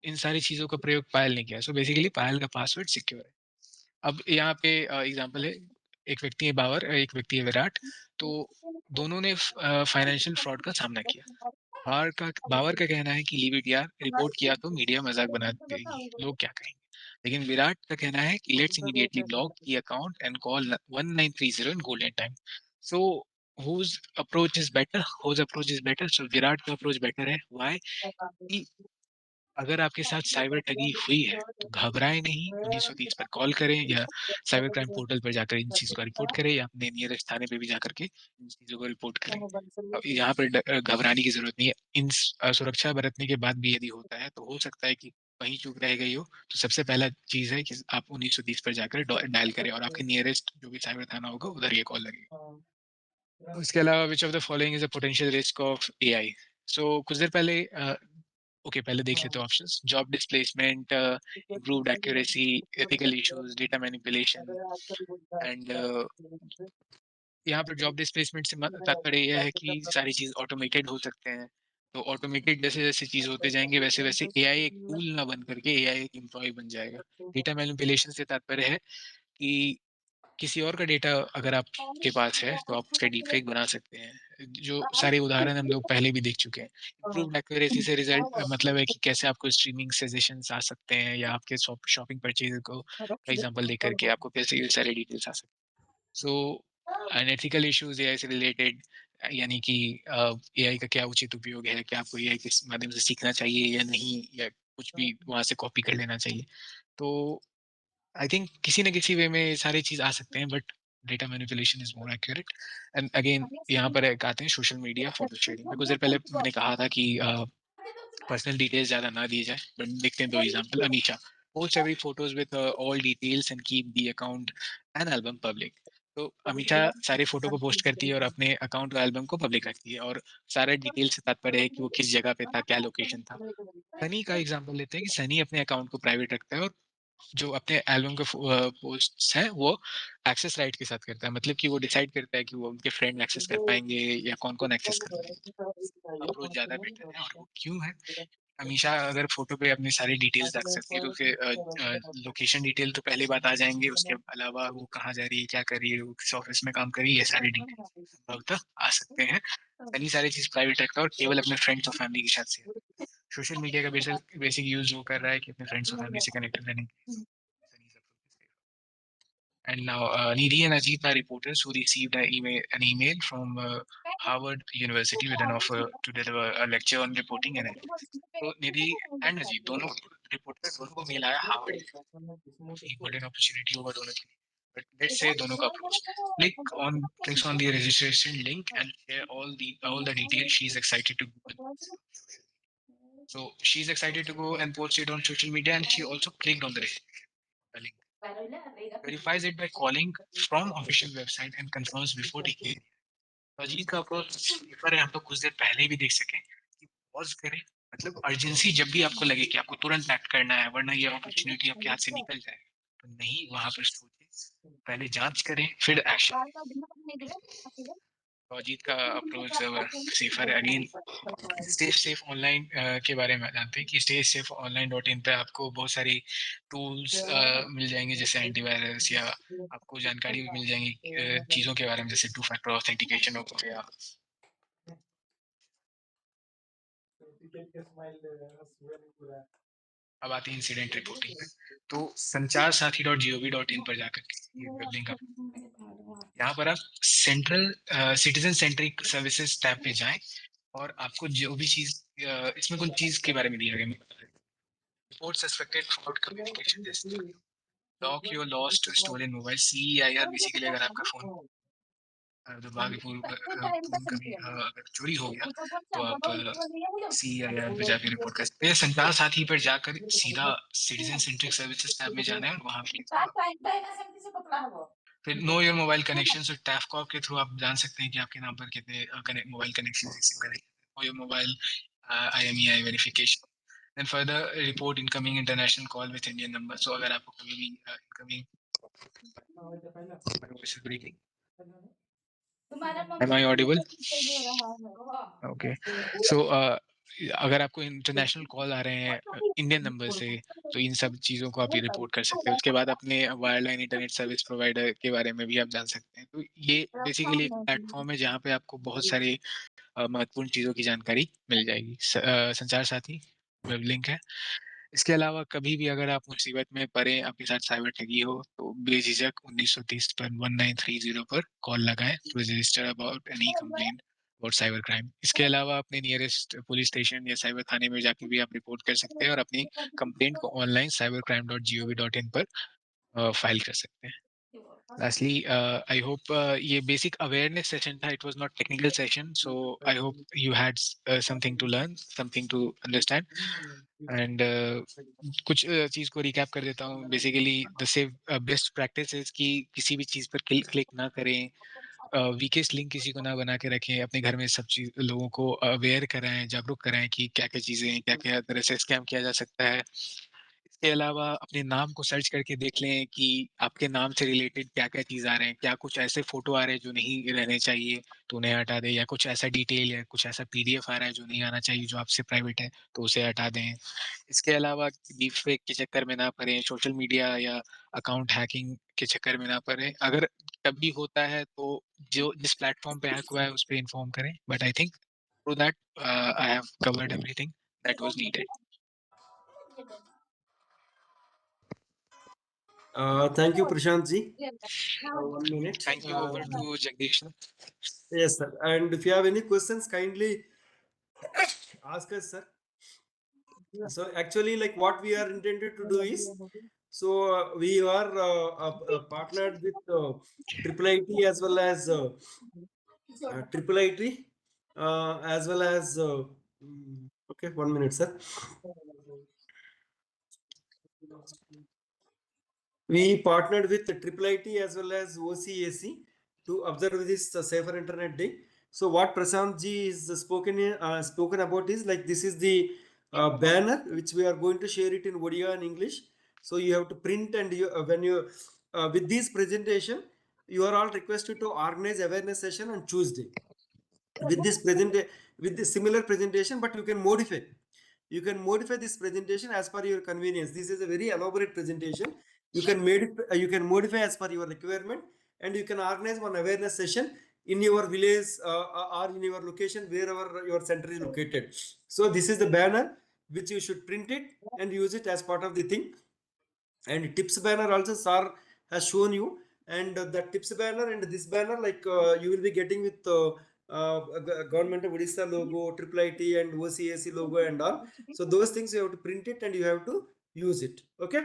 इन सारी चीज़ों का प्रयोग पायल ने किया। सो बेसिकली पायल का पासवर्ड सिक्योर है। अब यहाँ पे एग्ज़ाम्पल है, एक व्यक्ति है बाबर, एक व्यक्ति है विराट, तो दोनों ने फाइनेंशियल फ्रॉड का सामना किया। बाबर का कहना है कि लीव इट यार, रिपोर्ट किया तो मीडिया मज़ाक बना देगी, लोग क्या कहेंगे? लेकिन विराट का कहना है कि let's immediately block the account and call 1930 in golden time. So whose approach is better? Whose approach is better? So Virat का अप्रोच बेटर है। व्हाई? कि अगर आपके साथ साइबर ठगी हुई है, तो घबराएँ नहीं, 1930 पर कॉल करें या साइबर क्राइम पोर्टल पर जाकर इन चीज़ का रिपोर्ट करें या अपने नियरेस्ट थाने पे भी जाकर के इन चीज़ों को रिपोर्ट करें। यहाँ पर घबराने की ज़रूरत नहीं है। सुरक्षा बरतने के बाद भी यदि होता है, तो हो सकता है कि कहीं चूक रह गई हो, तो सबसे पहला चीज़ है कि आप 1930 पर जाकर डायल करें और आपके नियरेस्ट जो भी साइबर थाना होगा, उधर ये कॉल लगेगी। उसके अलावा which of the following is a potential risk of AI? So कुछ देर पहले ओके, पहले देख लेते हैं options. Job displacement, improved accuracy, ethical issues, data manipulation and यहाँ पर जॉब डिस्प्लेसमेंट से तात्पर्य यह है कि सारी चीज़ ऑटोमेटेड हो सकते हैं। तो ऑटोमेटेड जैसे-जैसे चीज़ होते जाएँगे, वैसे-वैसे एआई एक टूल ना बन करके एआई एक एम्प्लॉयी बन जाएगा। डेटा मैनिपुलेशन से तात्पर्य है कि किसी और का डेटा अगर आपके पास है, तो आप उसका डीपफेक बना सकते हैं। जो सारे उदाहरण हम लोग पहले भी देख चुके हैं। इम्प्रूव्ड एक्यूरेसी से रिज़ल्ट मतलब है कि कैसे आपको स्ट्रीमिंग सजेशंस आ सकते हैं या आपके शॉपिंग परचेज़ को का एग्ज़ाम्पल देकर के आपको कैसे ये सारे डिटेल्स आ सकते हैं। सो अनएथिकल इश्यूज़ एआई से रिलेटेड, यानी कि एआई का क्या उचित उपयोग है? क्या आपको एआई किस माध्यम से सीखना चाहिए या नहीं? या कुछ भी वहाँ से कॉपी कर लेना चाहिए? तो आई थिंक किसी न किसी वे में ये सारी चीज़ आ सकते हैं, but data manipulation is more accurate. And again यहाँ पर एक आते हैं सोशल मीडिया फोटो शेयरिंग। मैं कुछ देर पहले मैंने कहा था कि पर्सनल डिटेल्स ज़्यादा ना दिए जाए, बट देखते हैं 2 example. Amisha post every photos with all details and keep the account and album public. तो अमीषा सारे फोटो को पोस्ट करती है और अपने अकाउंट और एल्बम को पब्लिक रखती है, और सारे डिटेल से तात्पर्य है कि वो किस जगह पे था, क्या लोकेशन था। सनी का एग्ज़ाम्पल लेते हैं कि सनी अपने अकाउंट को प्राइवेट रखता है और जो अपने एल्बम के पोस्ट्स हैं, वो एक्सेस राइट के साथ करता है। मतलब कि वो डिसाइड करता है कि वो उनके फ्रेंड एक्सेस कर पाएँगे या कौन-कौन एक्सेस कर पाएँगे। अप्रोच ज़्यादा बेटर है, और वो क्यों है? हमेशा अगर फ़ोटो पे अपनी सारी डिटेल्स रख सकती है, तो उसके लोकेशन डिटेल तो पहली बात आ जाएँगे, उसके अलावा वो कहाँ जा रही है, क्या कर रही है, वो किस ऑफ़िस में काम कर रही है, ये सारी डिटेल्स संभवतः आ सकते हैं। सनी सारी चीज़ प्राइवेट रखता है और केवल अपने फ्रेंड्स और फैमिली के साथ शेयर। सोशल मीडिया का बेसिक यूज़ वो कर रहा है कि अपने फ्रेंड्स और फैमिली से कनेक्टेड रहने के लिए। सनी's approach is safe. And now, Nidhi and Ajit are reporters who received an email from Harvard University with an offer to deliver a lecture on reporting and ethics. तो निधि एंड अजीत दोनों रिपोर्टर, दोनों को मेल आया हार्वर्ड, काफी गोल्डन अपॉर्चुनिटी होगा दोनों के लिए। But let's say दोनों का approach, clicks on the registration link and share all the details. She's excited to go. So she's excited to go and post it on social media, and she also clicked on the link. Verifies it by calling from official website and confirms before taking it. तो अजीत का अप्रोच पर हम लोग कुछ देर पहले भी देख सकें कि पॉज करें, मतलब अर्जेंसी जब भी आपको लगे कि आपको तुरंत एक्ट करना है, वरना ये अपॉर्चुनिटी आपके हाथ से निकल जाए, तो नहीं, वहां पर सोचें, पहले जांच करें फिर एक्शन। तो अजीत का अप्रोच सेफर है। अगेन स्टे सेफ ऑनलाइन के बारे में जानते हैं कि stay safe online dot in पे आपको बहुत सारी टूल्स मिल जाएंगे, जैसे एंटीवायरस, या आपको जानकारी भी मिल जाएंगी चीज़ों के बारे में, जैसे टू फैक्टर ऑथेंटिकेशन हो गया। अब आती है इंसिडेंट रिपोर्टिंग पे। तो Sanchar Saathi dot g o v dot in पर जाकर के ये वेब लिंक, यहाँ पर आप central citizen centric services tab पे जाएं और आपको जो भी चीज़ इसमें कुछ चीज़ के बारे में दिया गया है। रिपोर्ट सस्पेक्टेड फ्रॉड कम्युनिकेशन, जैसे lock your lost stolen mobile, CEIR basically अगर आपका फ़ोन दुर्भाग्यपूर्ण कभी अगर चोरी हो गया, तो आप सीईआईआर पे जाके रिपोर्ट कर सकते हैं। संचार साथी पर जाकर सीधा सिटीजन सेंट्रिक सर्विसेज टैब में जाना है और वहाँ पे फिर नो योर मोबाइल कनेक्शन, और टैफकॉप के थ्रू आप जान सकते हैं कि आपके नाम पर कितने मोबाइल कनेक्शन रिसीव करें। Know your mobile IMEI verification. Then further report incoming international call with Indian number. So अगर आपको कभी भी incoming voice is breaking. Am I audible? Okay. So अगर आपको इंटरनेशनल कॉल आ रहे हैं इंडियन नंबर से, तो इन सब चीज़ों को आप ये रिपोर्ट कर सकते हैं. उसके बाद अपने वायरलाइन इंटरनेट सर्विस प्रोवाइडर के बारे में भी आप जान सकते हैं. तो ये बेसिकली एक प्लेटफॉर्म है जहाँ पे आपको बहुत सारे महत्वपूर्ण चीज़ों की जानकारी मिल जाएगी. संचार साथी वेब लिंक है. इसके अलावा कभी भी अगर आप मुसीबत में पड़े, आपके साथ साइबर ठगी हो, तो बेझिझक 1930 पर 1930 पर कॉल लगाएं to register about any complaint about cyber crime. इसके अलावा अपने नियरेस्ट पुलिस स्टेशन या साइबर थाने में जाके भी आप रिपोर्ट कर सकते हैं और अपनी कंप्लेंट को ऑनलाइन cybercrime.gov.in पर फाइल कर सकते हैं. Lastly, I hope ये basic awareness session था. It was not technical session, so I hope you had something to learn, something to understand. And कुछ चीज़ को रिकैप कर देता हूँ. Basically the save best practice is कि किसी भी चीज़ पर क्लिक ना करें, वीकेस्ट लिंक किसी को ना बना के रखें, अपने घर में सब चीज़ लोगों को अवेयर कराएं, जागरूक कराएं कि क्या क्या चीज़ें, क्या क्या तरह से स्कैम किया जा सकता है. इसके अलावा अपने नाम को सर्च करके देख लें कि आपके नाम से रिलेटेड क्या-क्या चीज़ आ रहे हैं, क्या कुछ ऐसे फ़ोटो आ रहे हैं जो नहीं रहने चाहिए, तो उन्हें हटा दें, या कुछ ऐसा डिटेल या कुछ ऐसा पीडीएफ आ रहा है जो नहीं आना चाहिए, जो आपसे प्राइवेट है, तो उसे हटा दें. इसके अलावा डीप फेक के चक्कर में ना पड़ें, सोशल मीडिया या अकाउंट हैकिंग के चक्कर में ना पड़ें. अगर कभी होता है तो जो जिस प्लेटफ़ॉर्म पे हैक हुआ है उस पे इन्फॉर्म करें. But I think through that I have covered everything that was needed. Thank you, Prashant ji. 1 minute. Thank you. Over to Jagdish. Yes, sir. And if you have any questions, kindly ask us, sir. So actually, like what we are intended to do is, so we are partnered with Triple IT as well as Triple IT as well as. Okay, 1 minute, sir. We partnered with Triple IT as well as OCAC to observe this Safer Internet Day. So what Prashant ji is spoken about is like this is the banner which we are going to share it in Odia and English. So you have to print, and you, when you with this presentation, you are all requested to organize awareness session on Tuesday with this with this similar presentation, but you can modify. You can modify this presentation as per your convenience. This is a very elaborate presentation. You can modify as per your requirement, and you can organize one awareness session in your village or in your location wherever your center is located. So this is the banner which you should print it and use it as part of the thing. And tips banner also sir has shown you, and the tips banner and this banner, like you will be getting with government of Odisha logo, Triple IT and OCAC logo and all. So those things you have to print it and you have to use it. Okay.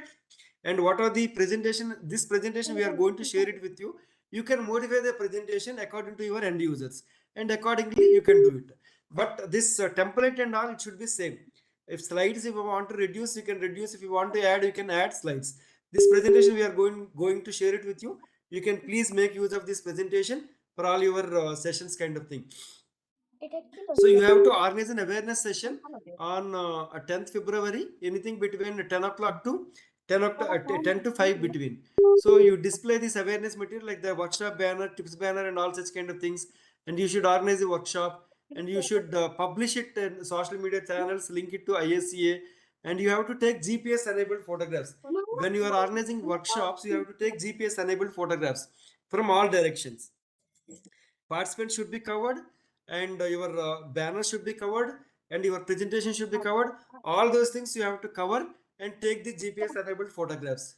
And what are the presentation? This presentation we are going to share it with you. You can modify the presentation according to your end users, and accordingly you can do it. But this template and all, it should be same. If slides, if you want to reduce, you can reduce. If you want to add, you can add slides. This presentation we are going to share it with you. You can please make use of this presentation for all your sessions kind of thing. So you have to organize an awareness session on 10th February, anything between 10 o'clock to 10 to 5 between. So you display this awareness material like the workshop banner, tips banner and all such kind of things. And you should organize a workshop, and you should publish it in social media channels, link it to ISCA, and you have to take GPS enabled photographs. When you are organizing workshops, you have to take GPS enabled photographs from all directions. Participants should be covered, and your banner should be covered, and your presentation should be covered. All those things you have to cover and take the GPS enabled photographs.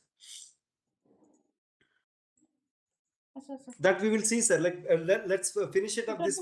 That we will see, sir. Like let's finish it up this